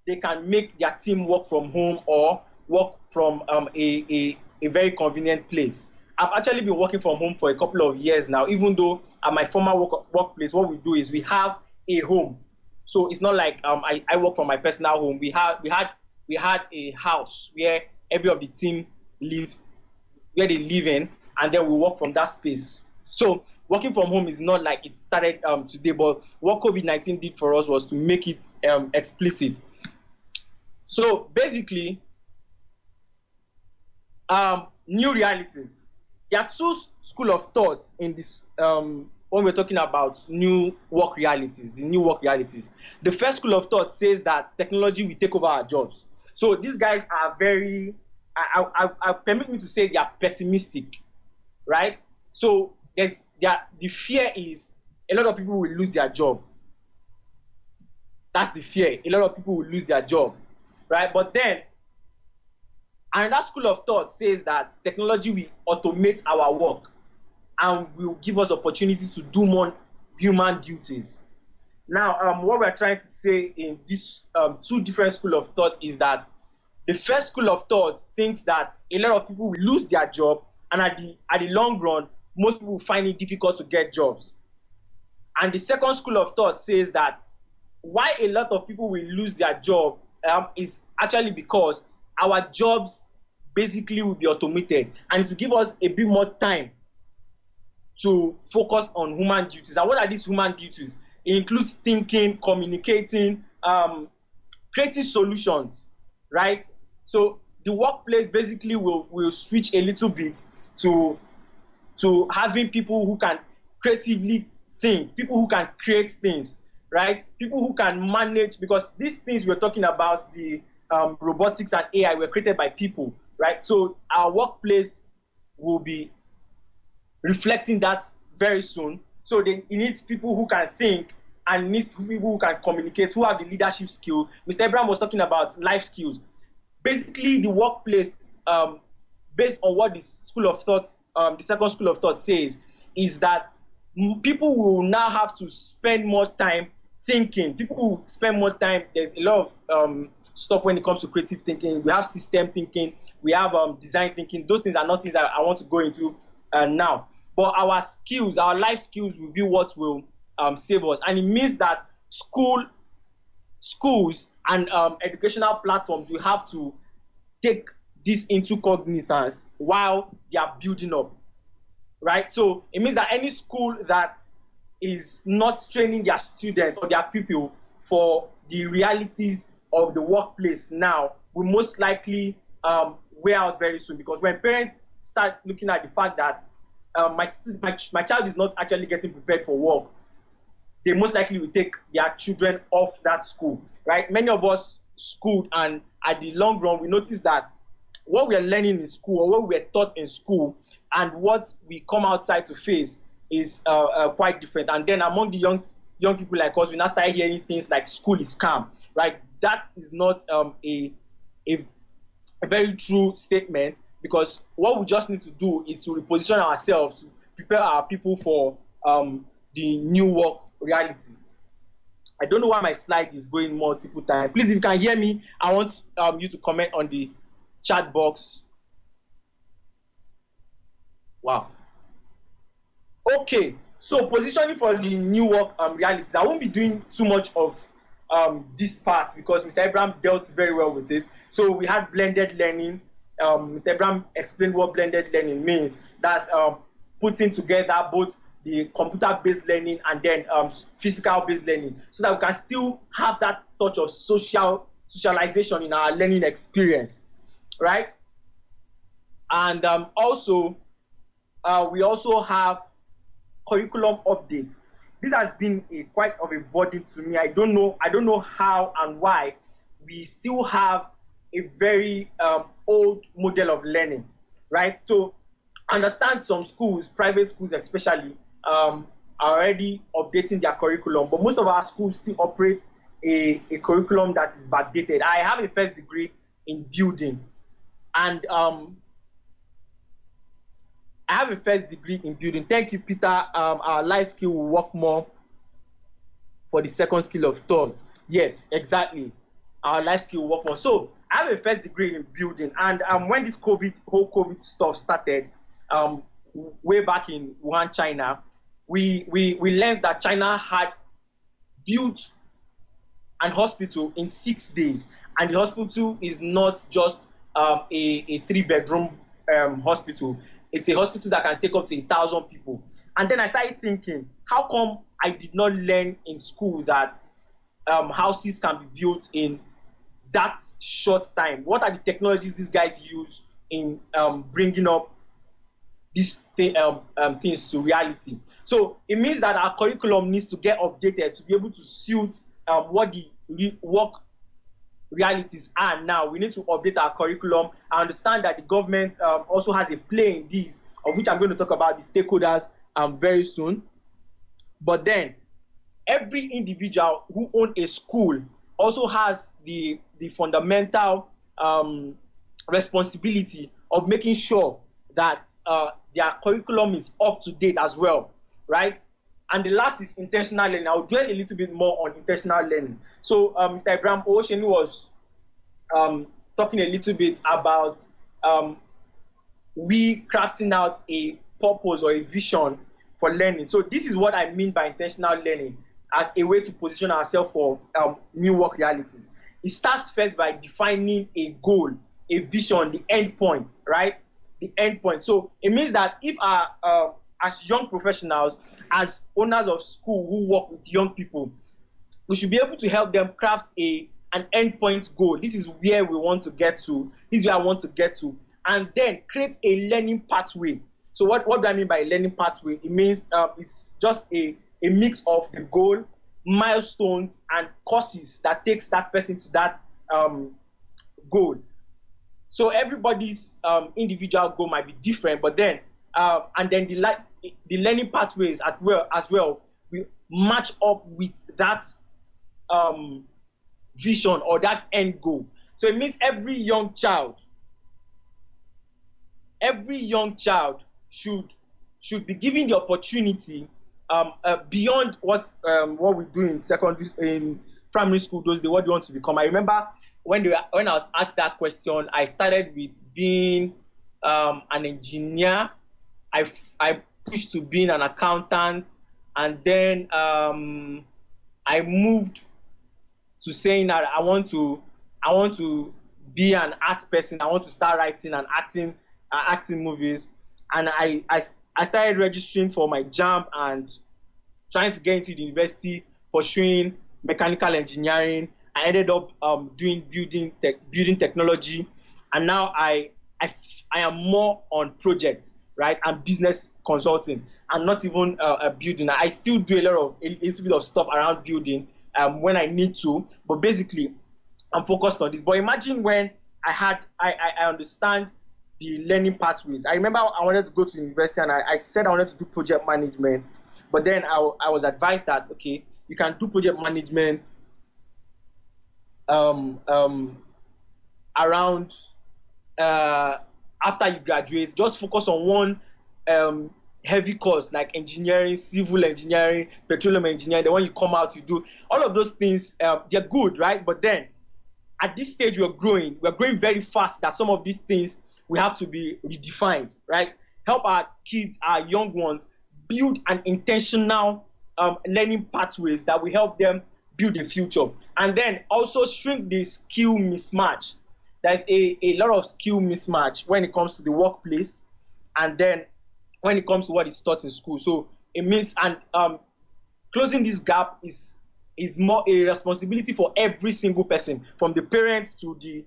they can make their team work from home or work from a very convenient place. I've actually been working from home for a couple of years now, even though at my former workplace, what we do is we have a home. So it's not like I work from my personal home. We had a house where every of the team live, where they live in, and then we work from that space. So working from home is not like it started today, but what COVID-19 did for us was to make it explicit. So basically, new realities. There are two school of thoughts in this when we're talking about new work realities, the new work realities. The first school of thought says that technology will take over our jobs. So these guys are very, I permit me to say, they are pessimistic, right? So the fear is a lot of people will lose their job. That's the fear. A lot of people will lose their job, right? But then another school of thought says that technology will automate our work and will give us opportunity to do more human duties. Now, what we're trying to say in these two different school of thought is that the first school of thought thinks that a lot of people will lose their job, and at the long run, most people will find it difficult to get jobs. And the second school of thought says that why a lot of people will lose their job is actually because our jobs basically will be automated, and to give us a bit more time to focus on human duties. And what are these human duties? It includes thinking, communicating, creating solutions, right? So the workplace basically will switch a little bit to having people who can creatively think, people who can create things, right? People who can manage, because these things we're talking about, the robotics and AI, were created by people, right? So our workplace will be reflecting that very soon. So it needs people who can think, and it needs people who can communicate, who have the leadership skill. Mr. Abraham was talking about life skills. Basically, the workplace, based on what the school of thought, the second school of thought says, is that people will now have to spend more time thinking. People will spend more time. There's a lot of stuff when it comes to creative thinking. We have system thinking. We have design thinking. Those things are not things I want to go into now. But our skills, our life skills, will be what will save us. And it means that schools and educational platforms will have to take this into cognizance while they are building up, right? So it means that any school that is not training their students or their pupil for the realities of the workplace now will most likely wear out very soon, because when parents start looking at the fact that my child is not actually getting prepared for work, they most likely will take their children off that school, right? Many of us schooled, and at the long run, we notice that what we are learning in school, or what we are taught in school, and what we come outside to face is quite different. And then among the young people like us, we now start hearing things like school is scam, right? That is not a very true statement, because what we just need to do is to reposition ourselves, to prepare our people for the new work realities. I don't know why my slide is going multiple times. Please, if you can hear me, I want you to comment on the chat box. Wow. Okay, so positioning for the new work realities. I won't be doing too much of this part because Mr. Abraham dealt very well with it. So we had blended learning. Mr. Abraham explained what blended learning means. That's putting together both the computer-based learning and then physical-based learning, so that we can still have that touch of socialization in our learning experience, right? And also, we also have curriculum updates. This has been quite of a burden to me. I don't know how and why we still have a very old model of learning, right? So I understand some schools, private schools especially, are already updating their curriculum, but most of our schools still operate a curriculum that is backdated. I have a first degree in building, and I have a first degree in building. Thank you, Peter. Our life skill will work more for the second skill of thought. Yes, exactly. Our life skill will work more. So I have a first degree in building, and when this whole COVID stuff started, um, way back in Wuhan, China, we learned that China had built an hospital in 6 days, and the hospital is not just a three-bedroom hospital. It's a hospital that can take up to 1,000 people. And then I started thinking, how come I did not learn in school that houses can be built in that short time? What are the technologies these guys use in bringing up these things to reality? So it means that our curriculum needs to get updated to be able to suit what the work realities are now. We need to update our curriculum. I understand that the government also has a play in this, of which I'm going to talk about the stakeholders very soon. But then every individual who owns a school also has the fundamental responsibility of making sure that their curriculum is up to date as well, right? And the last is intentional learning. I'll dwell a little bit more on intentional learning. So Mr. Abraham Osheni was talking a little bit about we crafting out a purpose or a vision for learning. So this is what I mean by intentional learning as a way to position ourselves for new work realities. It starts first by defining a goal, a vision, the end point, right? The end point. So it means that if our as young professionals, as owners of school who work with young people, we should be able to help them craft an endpoint goal. This is where we want to get to. This is where I want to get to. And then create a learning pathway. So what do I mean by a learning pathway? It means it's just a mix of the goal, milestones, and courses that takes that person to that goal. So everybody's individual goal might be different, but then and then the learning pathways as well will match up with that vision or that end goal. So it means every young child should be given the opportunity beyond what we do in primary school those days. What do you want to become? I remember when I was asked that question, I started with being an engineer. I pushed to being an accountant, and then I moved to saying that I want to be an art person. I want to start writing and acting movies, and I started registering for my JAMB and trying to get into the university, pursuing mechanical engineering. I ended up doing building technology, and now I am more on projects, right, and business consulting, and not even building. I still do a little bit of stuff around building when I need to, but basically I'm focused on this. But imagine when I understand the learning pathways. I remember I wanted to go to university, and I said I wanted to do project management, but then I was advised that, okay, you can do project management around after you graduate. Just focus on one heavy course like engineering, civil engineering, petroleum engineering. Then when you come out, you do all of those things. They're good, right? But then at this stage, we're growing very fast, that some of these things we have to be redefined, right? Help our kids, our young ones, build an intentional learning pathways that will help them build a future. And then also shrink the skill mismatch. There's a lot of skill mismatch when it comes to the workplace, and then when it comes to what is taught in school. So it means, and closing this gap is more a responsibility for every single person, from the parents to the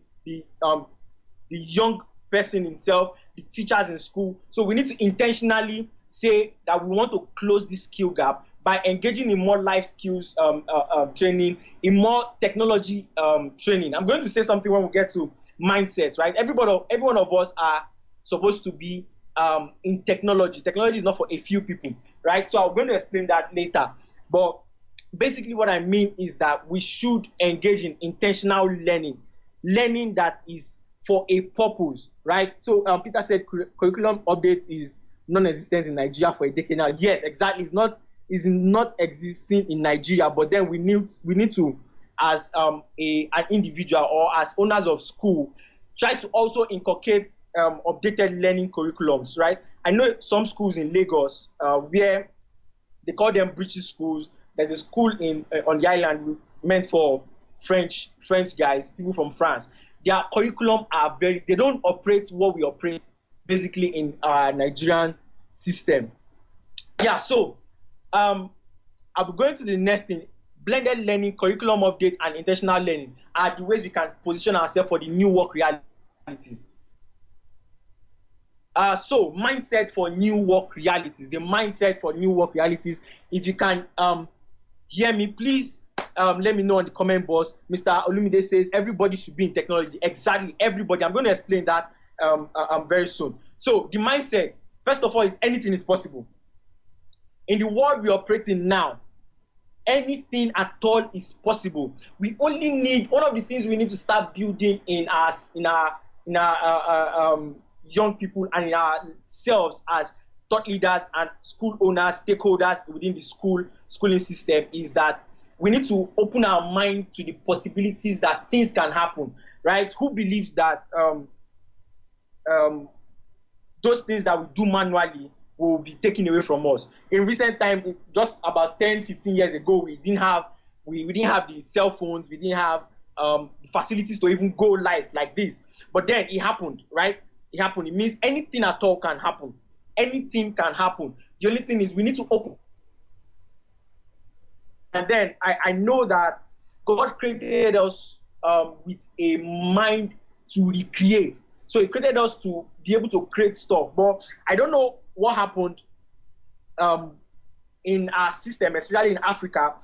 young person himself, the teachers in school. So we need to intentionally say that we want to close this skill gap by engaging in more life skills training, in more technology training. I'm going to say something when we get to mindsets, right? Every one of us are supposed to be in technology. Technology is not for a few people, right? So I'm going to explain that later. But basically what I mean is that we should engage in intentional learning that is for a purpose, right? So Peter said curriculum update is non-existent in Nigeria for a decade now. Yes, exactly. It's not existing in Nigeria, but then we need to, as an individual or as owners of school, try to also inculcate updated learning curriculums, right? I know some schools in Lagos where they call them British schools. There's a school in on the island meant for French guys, people from France. Their curriculum are they don't operate what we operate basically in our Nigerian system. Yeah, so I'll be going to the next thing. Blended learning, curriculum updates, and intentional learning are the ways we can position ourselves for the new work realities. So mindset for new work realities. The mindset for new work realities. If you can hear me, please let me know in the comment box. Mr. Olumide says everybody should be in technology. Exactly, everybody. I'm going to explain that very soon. So the mindset, first of all, is anything is possible. In the world we operate in now, anything at all is possible. We only need, one of the things we need to start building in our young people and in ourselves as thought leaders and school owners, stakeholders within the schooling system, is that we need to open our mind to the possibilities that things can happen, right? Who believes that those things that we do manually will be taken away from us? In recent time, just about 10-15 years ago, we didn't have the cell phones, we didn't have the facilities to even go live like this. But then it happened, right? It happened. It means anything at all can happen. Anything can happen. The only thing is we need to open. And then I know that God created us with a mind to recreate. So He created us to be able to create stuff. But I don't know what happened in our system, especially in Africa.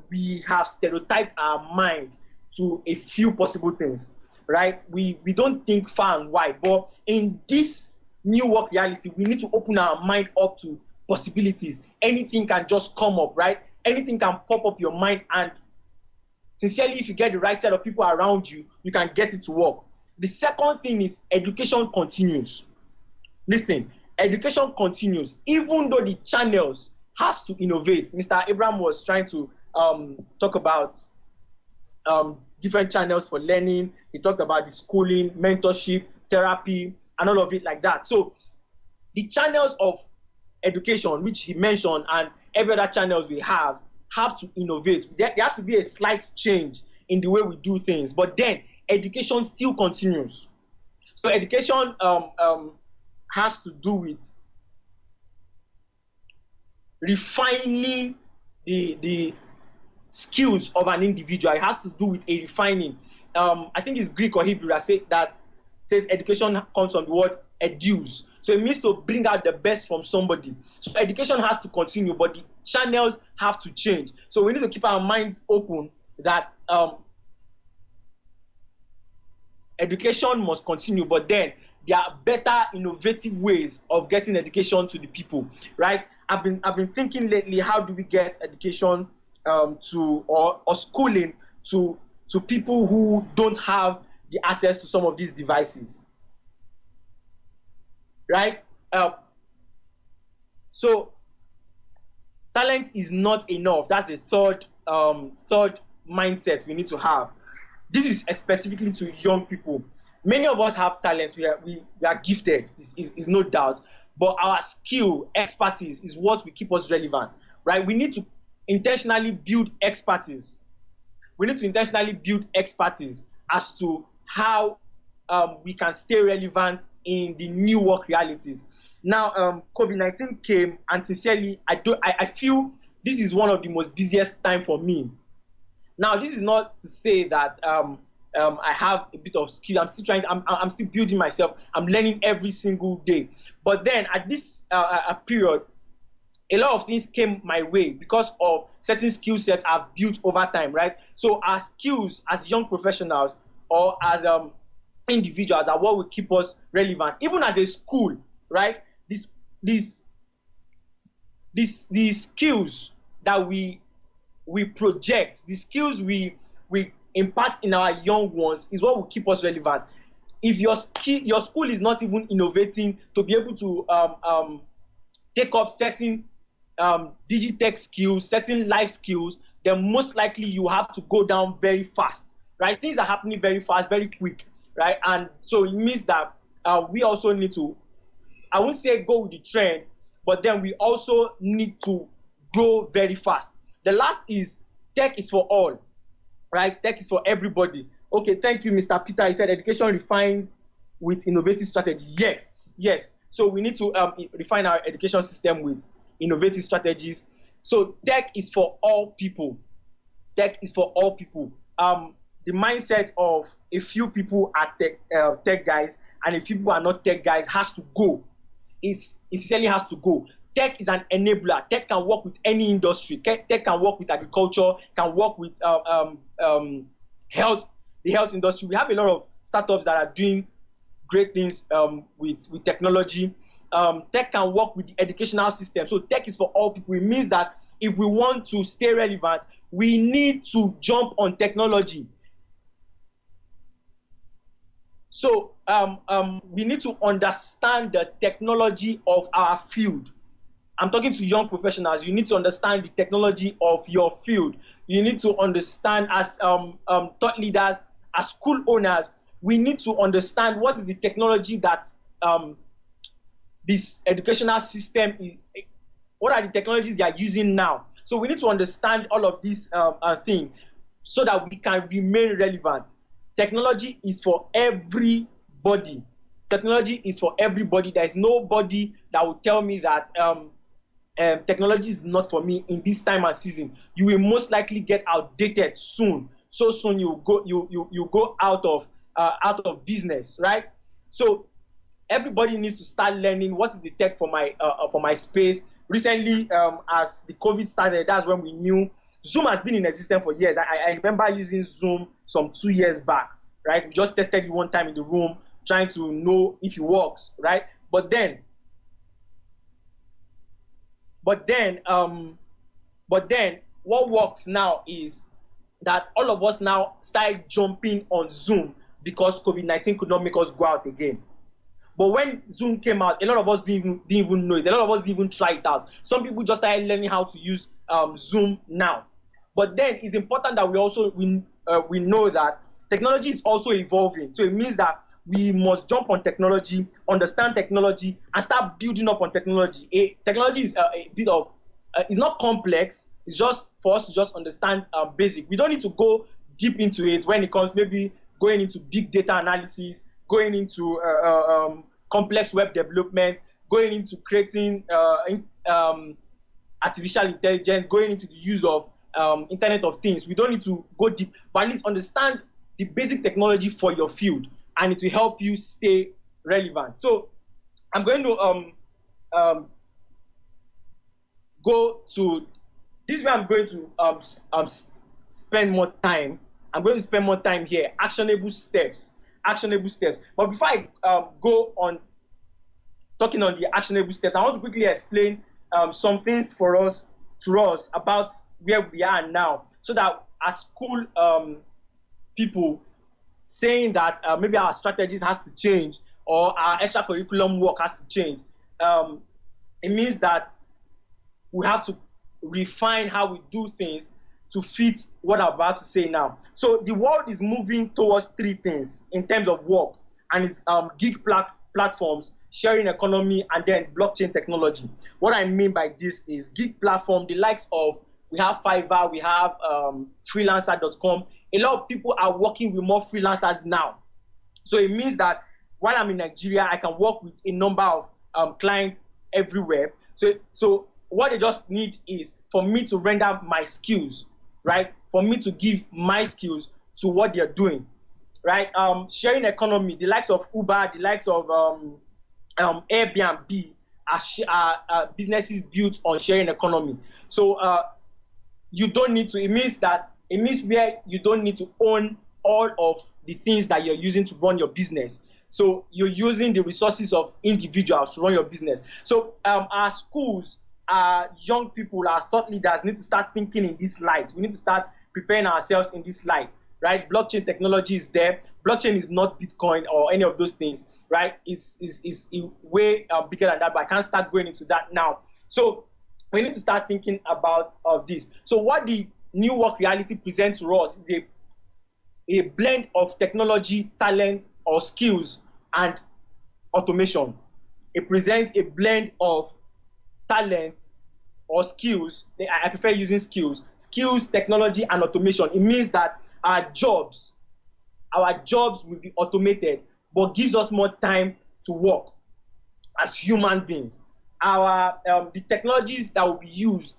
We have stereotyped our mind to a few possible things, right? We don't think far and wide. But in this new work reality, we need to open our mind up to possibilities. Anything can just come up, right? Anything can pop up your mind, and sincerely, if you get the right set of people around you, you can get it to work. The second thing is education continues. Listen, education continues, even though the channels has to innovate. Mr. Abraham was trying to talk about different channels for learning. He talked about the schooling, mentorship, therapy, and all of it like that. So the channels of education, which he mentioned, and every other channels we have to innovate. There has to be a slight change in the way we do things, but then education still continues. So education has to do with refining the skills of an individual. It has to do with a refining. I think it's Greek or Hebrew that says education comes from the word educe. So it means to bring out the best from somebody. So education has to continue, but the channels have to change. So we need to keep our minds open that education must continue, but then there are better, innovative ways of getting education to the people, right? I've been thinking lately, how do we get education or schooling to people who don't have the access to some of these devices, right? So talent is not enough. That's the third mindset we need to have. This is specifically to young people. Many of us have talent. We are gifted, is no doubt. But our skill, expertise is what will keep us relevant, right? We need to intentionally build expertise. We need to intentionally build expertise as to how we can stay relevant in the new work realities. Now, COVID-19 came, and sincerely, I feel this is one of the most busiest time for me. Now, this is not to say that I have a bit of skill. I'm still building myself. I'm learning every single day. But then at this period, a lot of things came my way because of certain skill sets I've built over time, right? So our skills as young professionals or as individuals are what will keep us relevant. Even as a school, right? These skills that we project, the skills we impart in our young ones is what will keep us relevant. if your school is not even innovating to be able to take up certain digitech skills, certain life skills, then most likely you have to go down very fast, right? Things are happening very fast, very quick, right? And so it means that we also need to, I won't say go with the trend, but then we also need to grow very fast. The last is tech is for all, right? Tech is for everybody. Okay, thank you, Mr. Peter. He said education refines with innovative strategy. Yes, yes. So we need to refine our education system with innovative strategies. So tech is for all people. Tech is for all people. The mindset of a few people are tech guys and a few people are not tech guys has to go. It essentially has to go. Tech is an enabler. Tech can work with any industry. Tech can work with agriculture, can work with health, the health industry. We have a lot of startups that are doing great things with technology. Tech can work with the educational system. So tech is for all people. It means that if we want to stay relevant, we need to jump on technology. So we need to understand the technology of our field. I'm talking to young professionals. You need to understand the technology of your field. You need to understand, as thought leaders, as school owners, we need to understand what is the technology that this educational system is, what are the technologies they are using now. So we need to understand all of these things so that we can remain relevant. Technology is for everybody. Technology is for everybody. There is nobody that will tell me that technology is not for me in this time and season. You will most likely get outdated soon. So soon you go out of business, right? So everybody needs to start learning what is the tech for my space. Recently, as the COVID started, that's when we knew Zoom has been in existence for years. I remember using Zoom some 2 years back, right? We just tested it one time in the room, trying to know if it works, right? But then, what works now is that all of us now start jumping on Zoom because COVID-19 could not make us go out again. But when Zoom came out, a lot of us didn't even know it. A lot of us didn't even try it out. Some people just started learning how to use Zoom now. But then it's important that we know that technology is also evolving. So it means that we must jump on technology, understand technology, and start building up on technology. Technology is a bit of, it's not complex. It's just for us to just understand basic. We don't need to go deep into it when it comes maybe going into big data analysis, going into complex web development, going into creating artificial intelligence, going into the use of Internet of Things. We don't need to go deep, but at least understand the basic technology for your field, and it will help you stay relevant. So I'm going to go to this is where I'm going to spend more time. I'm going to spend more time here. Actionable steps. Actionable steps. But before I go on talking on the actionable steps, I want to quickly explain some things to us about where we are now, so that as school people saying that maybe our strategies has to change or our extracurriculum work has to change, it means that we have to refine how we do things to fit what I'm about to say now. So the world is moving towards three things in terms of work, and it's gig platforms, sharing economy, and then blockchain technology. What I mean by this is gig platform, the likes of, we have Fiverr, we have freelancer.com. A lot of people are working with more freelancers now. So it means that while I'm in Nigeria, I can work with a number of clients everywhere. So what they just need is for me to render my skills, right? For me to give my skills to what they're doing, right? Sharing economy, the likes of Uber, the likes of Airbnb are businesses built on sharing economy. So you don't need to, it means where you don't need to own all of the things that you're using to run your business. So you're using the resources of individuals to run your business. So our schools, our young people, our thought leaders need to start thinking in this light. We need to start preparing ourselves in this light, right? Blockchain technology is there. Blockchain is not Bitcoin or any of those things, right? Is way bigger than that, but I can't start going into that now. So we need to start thinking about this. So what the new work reality presents to us is a blend of technology, talent, or skills and automation. It presents a blend of talent or skills. I prefer using skills, technology, and automation. It means that our jobs will be automated, but gives us more time to work as human beings. The technologies that will be used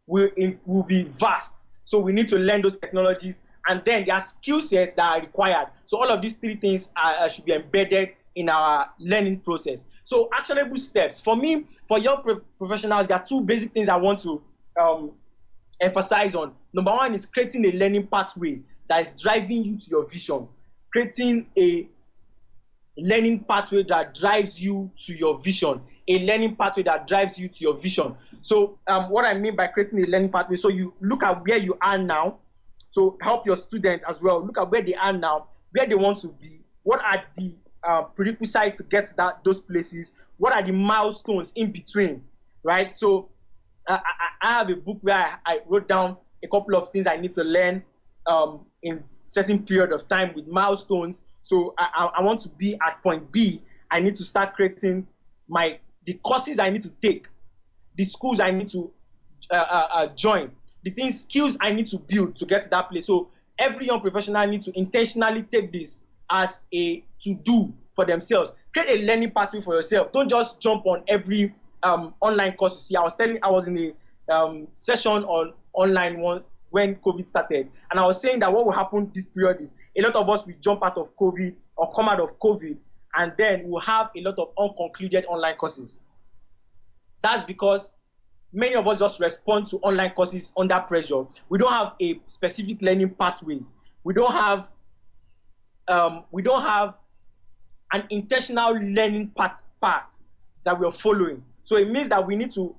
will be vast. So we need to learn those technologies, and then there are skill sets that are required. So all of these three things should be embedded in our learning process. So actionable steps. For me, for young professionals, there are two basic things I want to emphasize on. Number one is creating a learning pathway that is driving you to your vision. Creating a learning pathway that drives you to your vision. A learning pathway that drives you to your vision. So what I mean by creating a learning pathway, so you look at where you are now. So help your students as well. Look at where they are now, where they want to be. What are the prerequisites to get to those places? What are the milestones in between, right? So I have a book where I wrote down a couple of things I need to learn in certain period of time with milestones. So I want to be at point B. I need to start creating the courses I need to take, the schools I need to join, the skills I need to build to get to that place. So every young professional needs to intentionally take this as a to-do for themselves. Create a learning pathway for yourself. Don't just jump on every online course you see. I was in a session on online when COVID started, and I was saying that what will happen this period is a lot of us will jump out of COVID or come out of COVID, and then we'll have a lot of unconcluded online courses. That's because many of us just respond to online courses under pressure. We don't have a specific learning pathways. We don't have an intentional learning path that we're following. So it means that we need to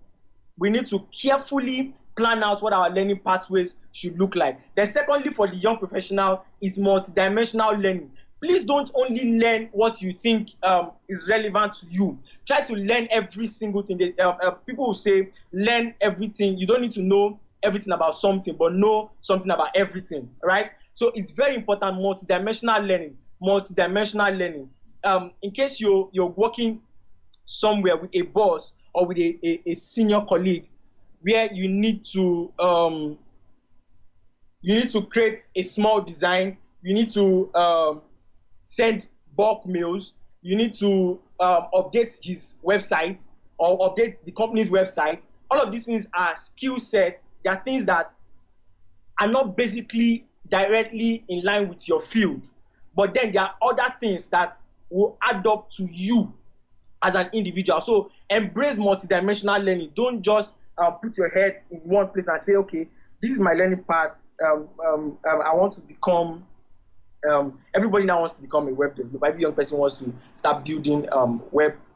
carefully plan out what our learning pathways should look like. Then secondly, for the young professional, is multidimensional learning. Please don't only learn what you think is relevant to you. Try to learn every single thing. People will say, learn everything. You don't need to know everything about something, but know something about everything, right? So it's very important, multidimensional learning. In case you're working somewhere with a boss or with a senior colleague, where you need to create a small design, you need to send bulk mails, you need to update his website or update the company's website. All of these things are skill sets. They are things that are not basically directly in line with your field, but then there are other things that will add up to you as an individual. So embrace multidimensional learning. Don't just put your head in one place and say, okay, this is my learning path. I want to become. Everybody now wants to become a web developer. Every young person wants to start building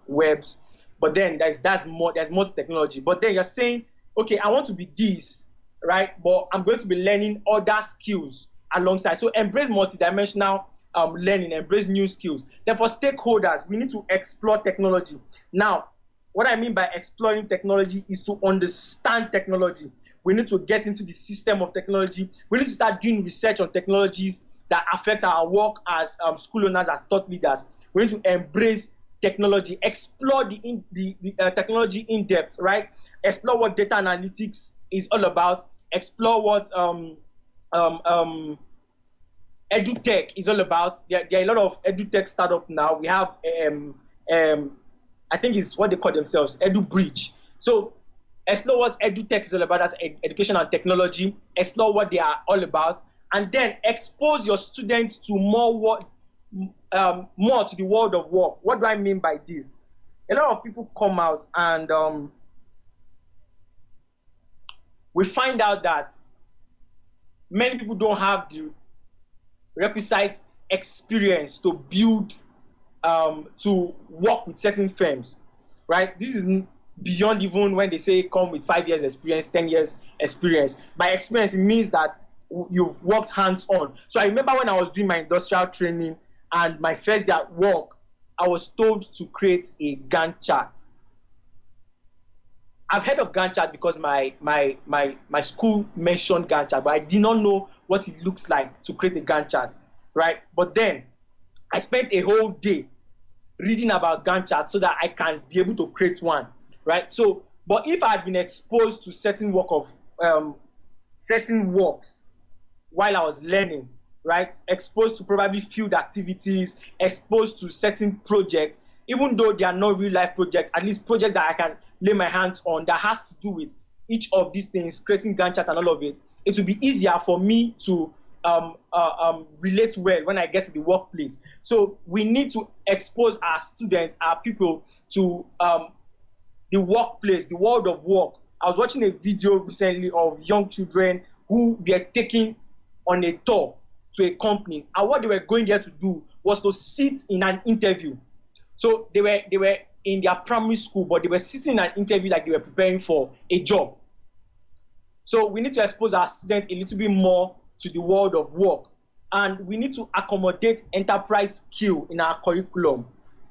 webs. But then there's more technology. But then you're saying, okay, I want to be this, right? But I'm going to be learning other skills alongside. So embrace multidimensional learning, embrace new skills. Then for stakeholders, we need to explore technology. Now, what I mean by exploring technology is to understand technology. We need to get into the system of technology. We need to start doing research on technologies that affect our work as school owners, as thought leaders. We need to embrace technology, explore the technology in depth, right? Explore what data analytics is all about. Explore what edutech is all about. There are a lot of edutech startups now. We have I think it's what they call themselves, EduBridge. So explore what edutech is all about, that's education and technology. Explore what they are all about, and then expose your students to more to the world of work. What do I mean by this? A lot of people come out and we find out that many people don't have the requisite experience to build, to work with certain firms, right? This is beyond even when they say come with 5 years experience, 10 years experience. By experience, it means that you've worked hands-on. So I remember when I was doing my industrial training and my first day at work, I was told to create a Gantt chart. I've heard of Gantt chart because my school mentioned Gantt chart, but I did not know what it looks like to create a Gantt chart, right? But then I spent a whole day reading about Gantt chart so that I can be able to create one, right? So, but if I had been exposed to certain works while I was learning, right? Exposed to probably field activities, exposed to certain projects, even though they are not real life projects, at least projects that I can lay my hands on that has to do with each of these things, creating Gantt chart and all of it, it will be easier for me to relate well when I get to the workplace. So we need to expose our students, our people, to the workplace, the world of work. I was watching a video recently of young children who were taken on a tour to a company, and what they were going there to do was to sit in an interview. So they were in their primary school, but they were sitting in an interview like they were preparing for a job. So we need to expose our students a little bit more to the world of work, and we need to accommodate enterprise skill in our curriculum,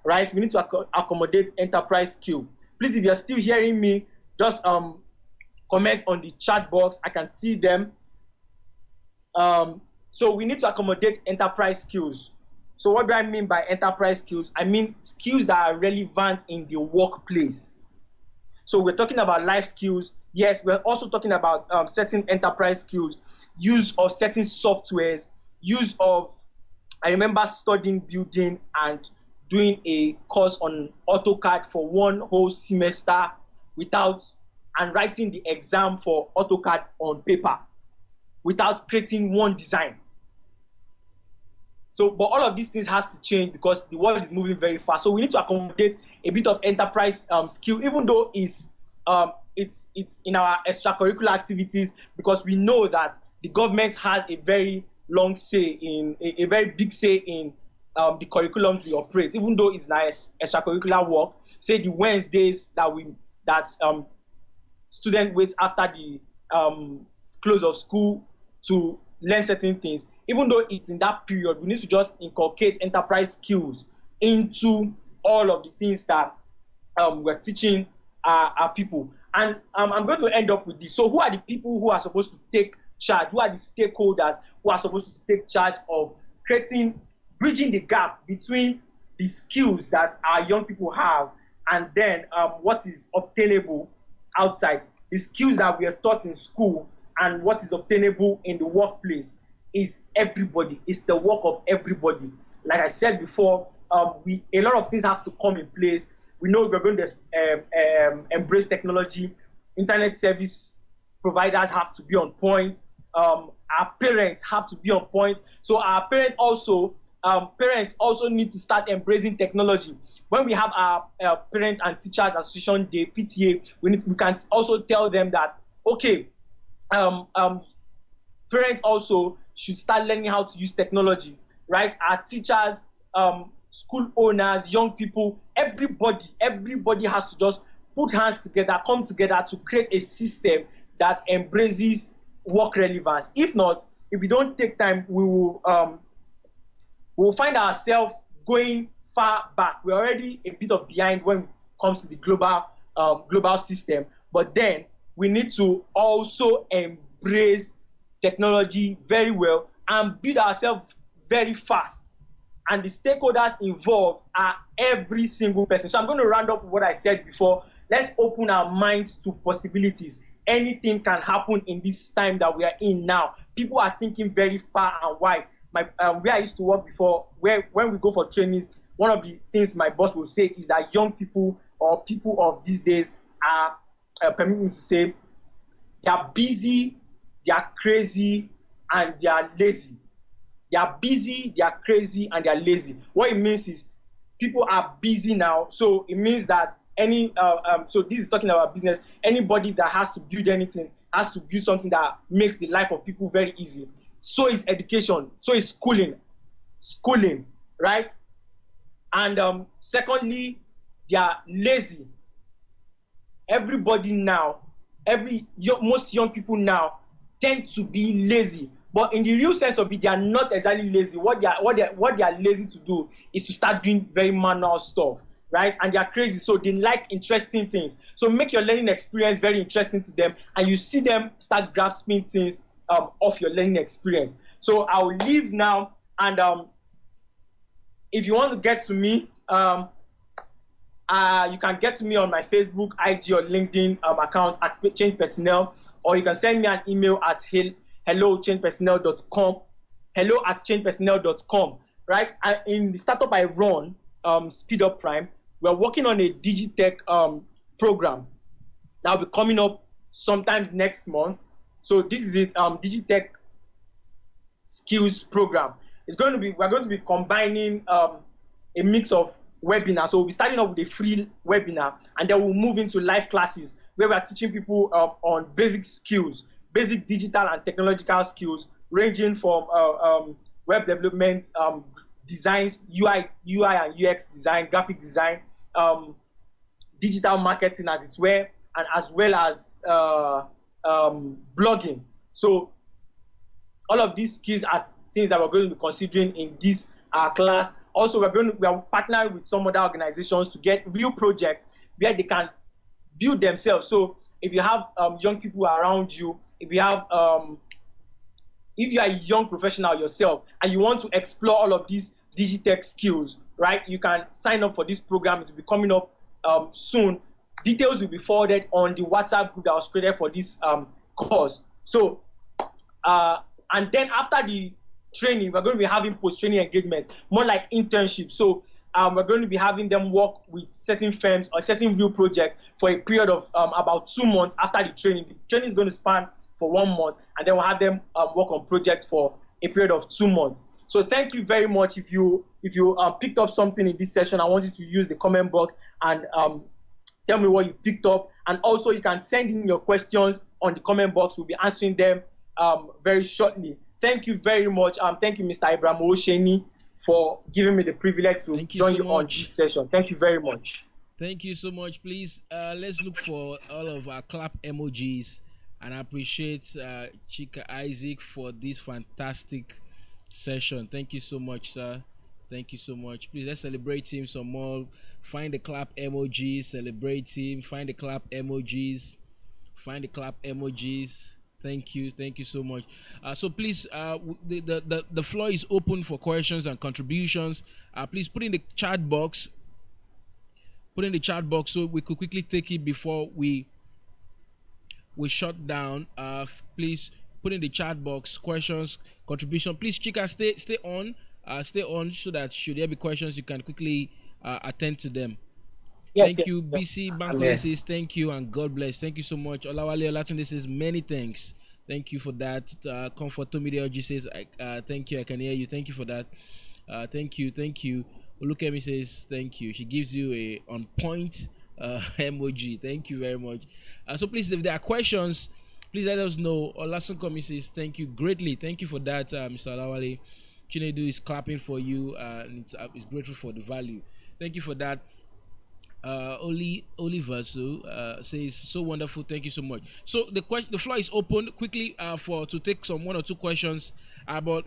right? We need to accommodate enterprise skill. Please, if you're still hearing me, just comment on the chat box. I can see them. So we need to accommodate enterprise skills. So what do I mean by enterprise skills? I mean skills that are relevant in the workplace. So we're talking about life skills. Yes, we're also talking about certain enterprise skills, use of certain softwares, use of, I remember studying building and doing a course on AutoCAD for one whole semester and writing the exam for AutoCAD on paper without creating one design. So, but all of these things has to change because the world is moving very fast. So we need to accommodate a bit of enterprise skill, even though it's in our extracurricular activities, because we know that the government has a very long say in a very big say in the curriculums we operate, even though it's not extracurricular work. Say the Wednesdays that students wait after the close of school to learn certain things. Even though it's in that period, we need to just inculcate enterprise skills into all of the things that we're teaching our people. And I'm going to end up with this. So who are the people who are supposed to take charge? Who are the stakeholders who are supposed to take charge of bridging the gap between the skills that our young people have and then what is obtainable outside? The skills that we are taught in school and what is obtainable in the workplace is everybody. It's the work of everybody. Like I said before, a lot of things have to come in place. We know we're going to embrace technology. Internet service providers have to be on point. Our parents have to be on point. So our parents also need to start embracing technology. When we have our Parents and Teachers Association Day, PTA, we can also tell them that, okay, parents also should start learning how to use technologies, right? Our teachers, school owners, young people, everybody has to just put hands together, come together to create a system that embraces work relevance. If not, if we don't take time, we will find ourselves going far back. We're already a bit of behind when it comes to the global system, but then we need to also embrace technology very well and build ourselves very fast. And the stakeholders involved are every single person. So I'm going to round up what I said before. Let's open our minds to possibilities. Anything can happen in this time that we are in now. People are thinking very far and wide. Where I used to work before, when we go for trainings, one of the things my boss will say is that young people or people of these days are, permit me to say, they are busy, they are crazy, and they are lazy. They are busy, they are crazy, and they are lazy. What it means is people are busy now. So it means that so this is talking about business. Anybody that has to build anything has to build something that makes the life of people very easy. So is education. So is schooling, right? And secondly, they are lazy. Everybody now, most young people now tend to be lazy. But in the real sense of it, they are not exactly lazy. What they are lazy to do is to start doing very manual stuff, right? And they are crazy, so they like interesting things. So make your learning experience very interesting to them, and you see them start grasping things of your learning experience. So I'll leave now, and if you want to get to me, you can get to me on my Facebook, IG, or LinkedIn account at Change Personnel, or you can send me an email at hello@changepersonnel.com, hello@changepersonnel.com, right? And in the startup I run, Speed Up Prime, we're working on a Digitech program that will be coming up sometimes next month. So this is it, Digitech skills program. We're going to be combining a mix of webinars. So we'll be starting off with a free webinar, and then we'll move into live classes where we're teaching people on basic skills, basic digital and technological skills, ranging from web development, designs, UI and UX design, graphic design, digital marketing as it were, and as well as blogging. So all of these skills are things that we're going to be considering in this class. Also, we are partnering with some other organizations to get real projects where they can build themselves. So if you have young people around you, if you are a young professional yourself and you want to explore all of these Digitech skills, right, you can sign up for this program. It will be coming up soon. Details will be forwarded on the WhatsApp group that was created for this course. So, and then after the training, we're going to be having post-training engagement, more like internship. So we're going to be having them work with certain firms or certain real projects for a period of about 2 months after the training. The training is going to span for 1 month, and then we'll have them work on projects for a period of 2 months. So thank you very much. If you picked up something in this session, I want you to use the comment box and tell me what you picked up. And also you can send in your questions on the comment box. We'll be answering them very shortly. Thank you very much. Thank you, Mr. Ibrahim Osheni, for giving me the privilege to join you on this session. Thank you very much. Thank you so much. Please, let's look for all of our clap emojis, and I appreciate Chika Isaac for this fantastic session. Thank you so much, sir. Thank you so much. Please, let's celebrate him some more. Find the clap emojis, celebrate him. Find the clap emojis, find the clap emojis. Thank you so much. So please, the floor is open for questions and contributions. Please put in the chat box. Put in the chat box so we could quickly take it before we shut down. Please put in the chat box questions, contribution. Please, Chika, stay on so that should there be questions, you can quickly attend to them. Yes, thank you. BC Bankole says thank you and God bless. Thank you so much. Olawale Olatunde says many thanks. Thank you for that. Comfort Tomideoji says thank you. I can hear you. Thank you for that. Thank you. Olukemi says thank you. She gives you a on point emoji. Thank you very much. So please, if there are questions, please let us know. Olasunkomi says thank you greatly. Thank you for that, Mr. Olawale. Chinedu is clapping for you and it's grateful for the value. Thank you for that. Oliver says so wonderful. Thank you so much. So the floor is open quickly to take some 1 or 2 questions. But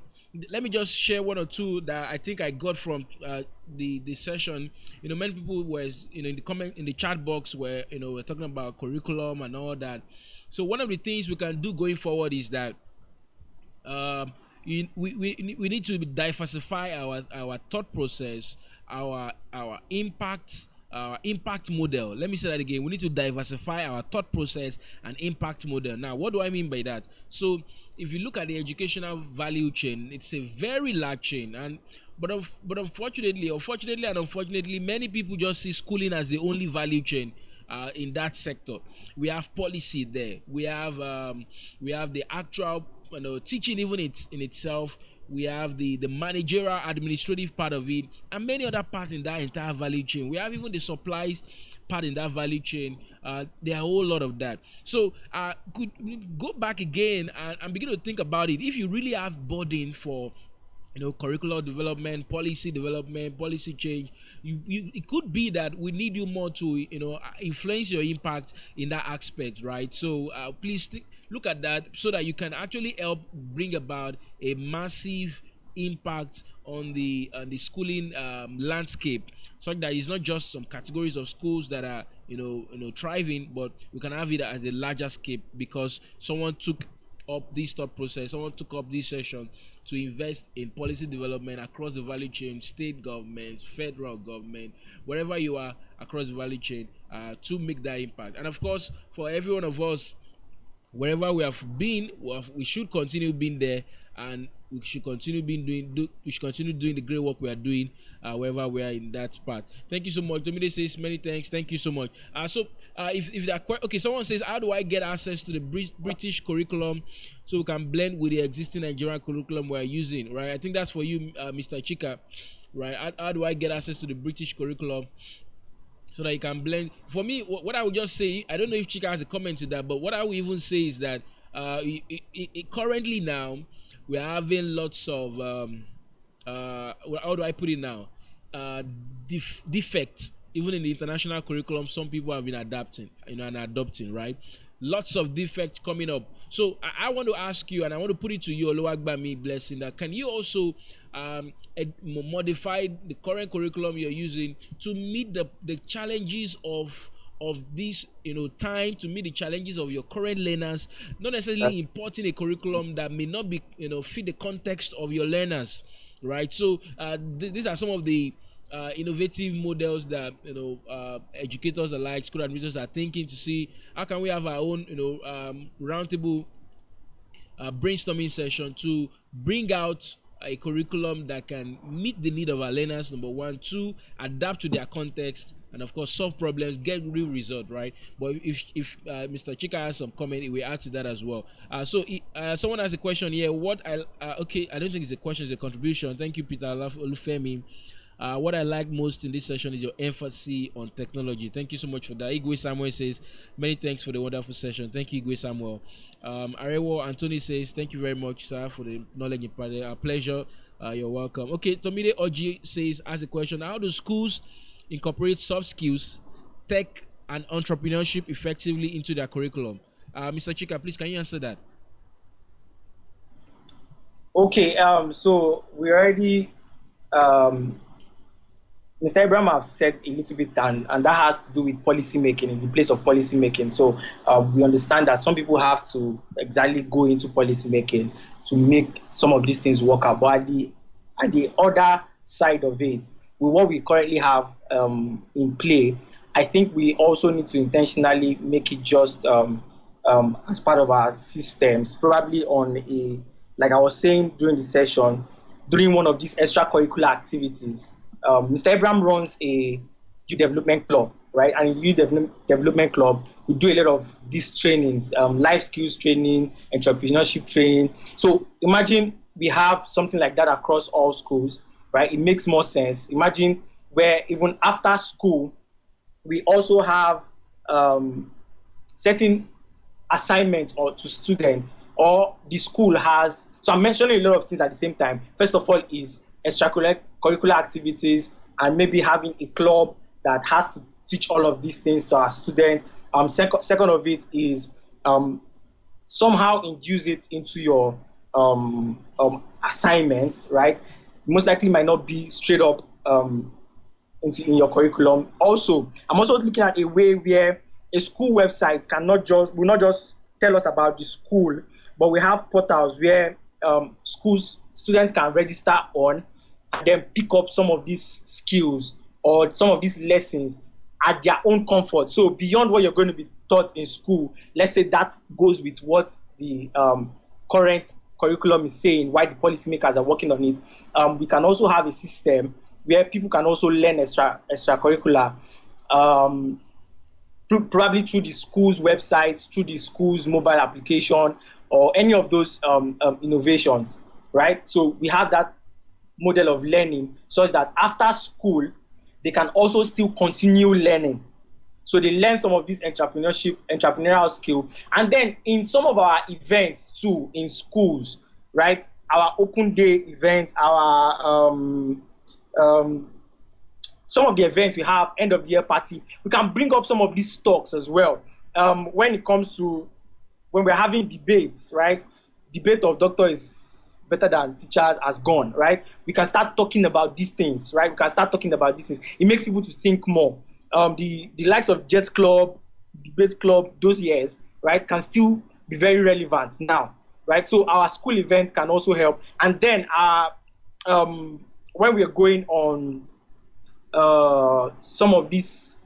let me just share 1 or 2 that I think I got from the session. Many people were in the chat box where we're talking about curriculum and all that. So one of the things we can do going forward is that we need to diversify our thought process, our impact model. Let me say that again. We need to diversify our thought process and impact model. Now, what do I mean by that? So, if you look at the educational value chain, it's a very large chain, but unfortunately, many people just see schooling as the only value chain in that sector. We have policy there. We have the actual teaching even in itself. We have the managerial administrative part of it and many other parts in that entire value chain. We have even the supplies part in that value chain. There are a whole lot of that. So could go back again and begin to think about it. If you really have burden for curricular development, policy change. It could be that we need you more to influence your impact in that aspect, right? So please look at that so that you can actually help bring about a massive impact on the schooling landscape, such that it's not just some categories of schools that are thriving, but we can have it at a larger scale because someone took up this thought process, someone took up this session to invest in policy development across the value chain, state governments, federal government, wherever you are across the value chain, to make that impact. And of course, for every one of us, wherever we have been, we should continue being there, and we should continue we should continue doing the great work we are doing, wherever we are in that part. Thank you so much. Domide says many thanks. Thank you so much. If that okay, someone says, how do I get access to the British curriculum so we can blend with the existing Nigerian curriculum we're using? Right. I think that's for you, Mr. Chika. Right. How do I get access to the British curriculum so that you can blend? For me, what I would just say, I don't know if Chika has a comment to that, but what I would even say is that currently now we are having lots of how do I put it now, defects even in the international curriculum. Some people have been adapting and adopting, right? Lots of defects coming up. So I want to ask you, and I want to put it to you, Oluwagbami Blessing, that can you also modify the current curriculum you're using to meet the challenges of this time, to meet the challenges of your current learners, not necessarily importing a curriculum that may not be fit the context of your learners, right? So these are some of the innovative models that educators alike, school administrators are thinking to see how can we have our own roundtable brainstorming session to bring out a curriculum that can meet the need of our learners, number one. Two, adapt to their context, and of course solve problems, get real result, right? But if Mr. Chika has some comment, we add to that as well. Someone has a question here. Okay, I don't think it's a question, it's a contribution. Thank you, Peter Olufemi. What I like most in this session is your emphasis on technology. Thank you so much for that. Igwe Samuel says, many thanks for the wonderful session. Thank you, Igwe Samuel. Arewo Anthony says, thank you very much, sir, for the knowledge imparted. A pleasure. You're welcome. Okay, Tomide Oji says, ask a question. How do schools incorporate soft skills, tech, and entrepreneurship effectively into their curriculum? Mr. Chika, please, can you answer that? Okay, so we already Mr. Abraham have said a little bit, and that has to do with policy making, in the place of policy making. So we understand that some people have to exactly go into policy making to make some of these things work out. But at the other side of it, with what we currently have in play, I think we also need to intentionally make it just as part of our systems, probably on like I was saying during the session, during one of these extracurricular activities. Mr. Abraham runs a youth development club, right? And in youth development club, we do a lot of these trainings, life skills training, entrepreneurship training. So imagine we have something like that across all schools, right? It makes more sense. Imagine where even after school, we also have certain assignments or to students, or the school has. So I'm mentioning a lot of things at the same time. First of all is extracurricular activities, and maybe having a club that has to teach all of these things to our students. Second of it is somehow induce it into your assignments, right? Most likely might not be straight up in your curriculum. Also, I'm also looking at a way where a school website will not just tell us about the school, but we have portals where students can register on and then pick up some of these skills or some of these lessons at their own comfort. So beyond what you're going to be taught in school, let's say that goes with what the current curriculum is saying, why the policymakers are working on it. We can also have a system where people can also learn extracurricular, probably through the school's websites, through the school's mobile application, or any of those innovations, right? So we have that model of learning such that after school, they can also still continue learning. So they learn some of this entrepreneurial skill. And then in some of our events too, in schools, right? our open day events, our some of the events we have, end of the year party, we can bring up some of these talks as well. When it comes to when we're having debates, right? Debate of doctor is better than teacher has gone, right? We can start talking about these things, right? We can start talking about these things. It makes people to think more. The likes of Jet Club, Debate Club, those years, right, can still be very relevant now, right? So our school events can also help. And then when we are going on some of these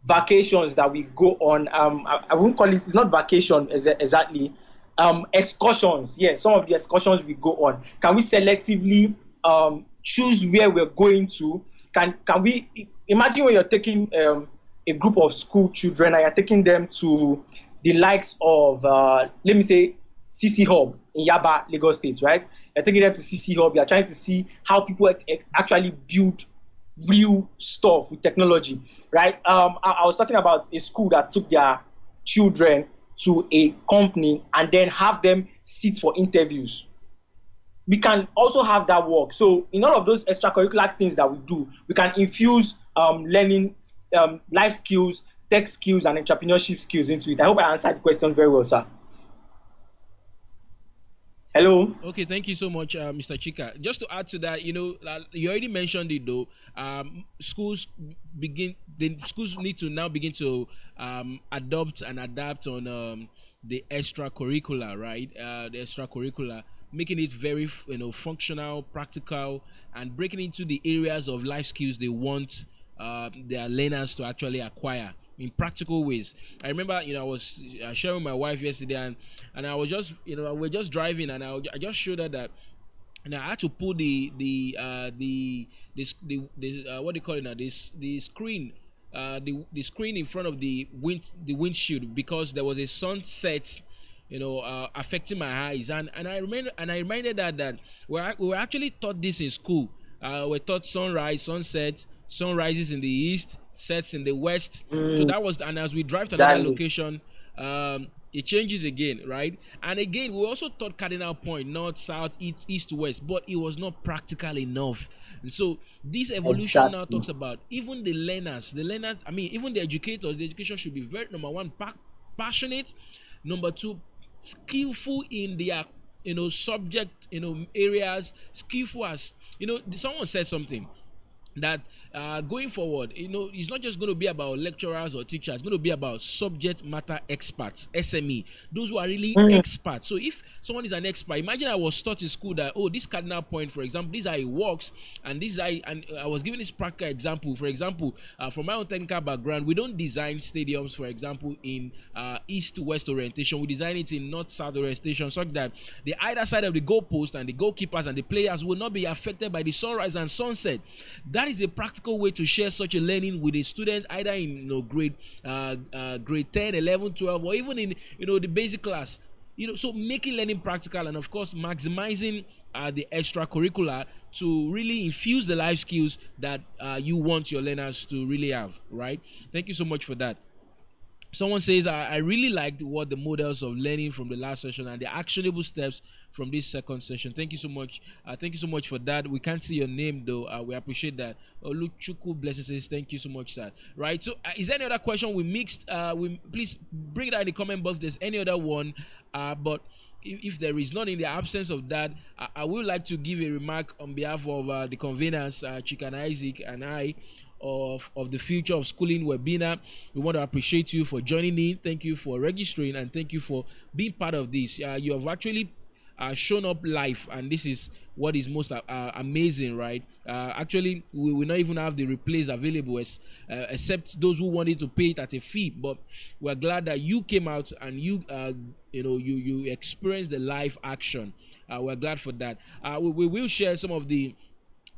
vacations that we go on, I won't call it, it's not vacation exactly, excursions. Yes, some of the excursions we go on, can we selectively choose where we're going to? Can we imagine when you're taking a group of school children and you're taking them to the likes of let me say CC Hub in Yaba, Lagos State, right? You're taking them to CC Hub, you're trying to see how people actually build real stuff with technology, right? I was talking about a school that took their children to a company and then have them sit for interviews. We can also have that work. So in all of those extracurricular things that we do, we can infuse learning, life skills, tech skills, and entrepreneurship skills into it. I hope I answered the question very well, sir. Hello. Okay, thank you so much, Mr. Chika. Just to add to that, you already mentioned it though. Schools need to now begin to adopt and adapt on the extracurricular, right? The extracurricular, making it very functional, practical, and breaking into the areas of life skills they want their learners to actually acquire in practical ways. I remember, I was sharing with my wife yesterday, and I was just, we're just driving, and I just showed her that, and I had to pull the what do you call it now? The screen, the screen in front of the windshield, because there was a sunset, affecting my eyes, and I reminded her that we were actually taught this in school. We're taught sunrise, sunset, sun rises in the east, sets in the west. So that was, and as we drive to another location, it changes again, right? And again, we also taught cardinal point, north, south, east, west, but it was not practical enough. And so this evolution now talks about even the learners, I mean, even the educators. The education should be very, number one, passionate, number two, skillful in their subject areas, skillful as someone said something that going forward, it's not just going to be about lecturers or teachers. It's going to be about subject matter experts, SME, those who are really experts. So if someone is an expert, imagine I was taught in school that, this cardinal point, for example, this is how it works, and this is how, and I was given this practical example. For example, from my own technical background, we don't design stadiums, for example, in east-west orientation. We design it in north-south orientation, such that the either side of the goalpost and the goalkeepers and the players will not be affected by the sunrise and sunset. That is a practical way to share such a learning with a student, either in grade 10, 11, 12, or even in the basic class. So making learning practical, and of course maximizing the extracurricular to really infuse the life skills that you want your learners to really have, right? Thank you so much for that. Someone says, I really liked what the models of learning from the last session and the actionable steps from this second session. Thank you so much. Thank you so much for that. We can't see your name though. We appreciate that. Oluchuku Blessing says, thank you so much, sir. Right. So is there any other question we mixed? Please bring it out in the comment box. If there's any other one. But if there is none, in the absence of that, I would like to give a remark on behalf of the conveners, Chicken Isaac and I, of the future of schooling webinar. We want to appreciate you for joining in. Thank you for registering, and thank you for being part of this. You have actually shown up live, and this is what is most amazing, right? Actually, we will not even have the replays available except those who wanted to pay it at a fee. But we're glad that you came out and you experienced the live action. We're glad for that. We will share some of the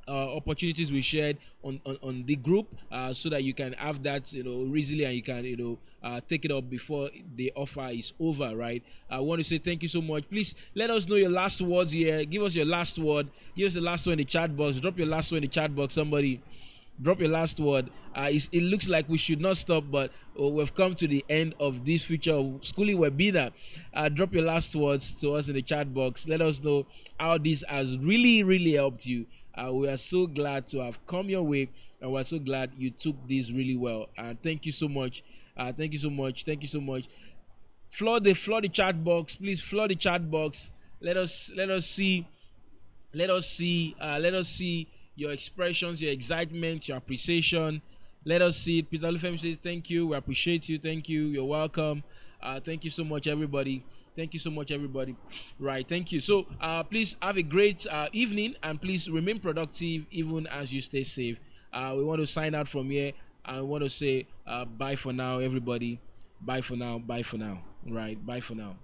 opportunities we shared on the group, so that you can have that easily, and you can take it up before the offer is over, right? I want to say thank you so much. Please let us know your last words here. Give us your last word. Give us the last one in the chat box. Drop your last one in the chat box. Somebody Drop your last word. It looks like we should not stop, but we've come to the end of this feature of Schooling Webinar. Drop your last words to us in the chat box. Let us know how this has really, really helped you. We are so glad to have come your way, and we're so glad you took this really well. Thank you so much. Thank you so much. Thank you so much. Flood the chat box, please. Flood the chat box. Let us see your expressions, your excitement, your appreciation. Let us see it. Peter Lufem says thank you, we appreciate you, thank you, you're welcome. Thank you so much, everybody. Thank you so much, everybody. Right, thank you. So please have a great evening, and please remain productive even as you stay safe. We want to sign out from here, and we want to say bye for now, everybody. Bye for now. Bye for now. Right, bye for now.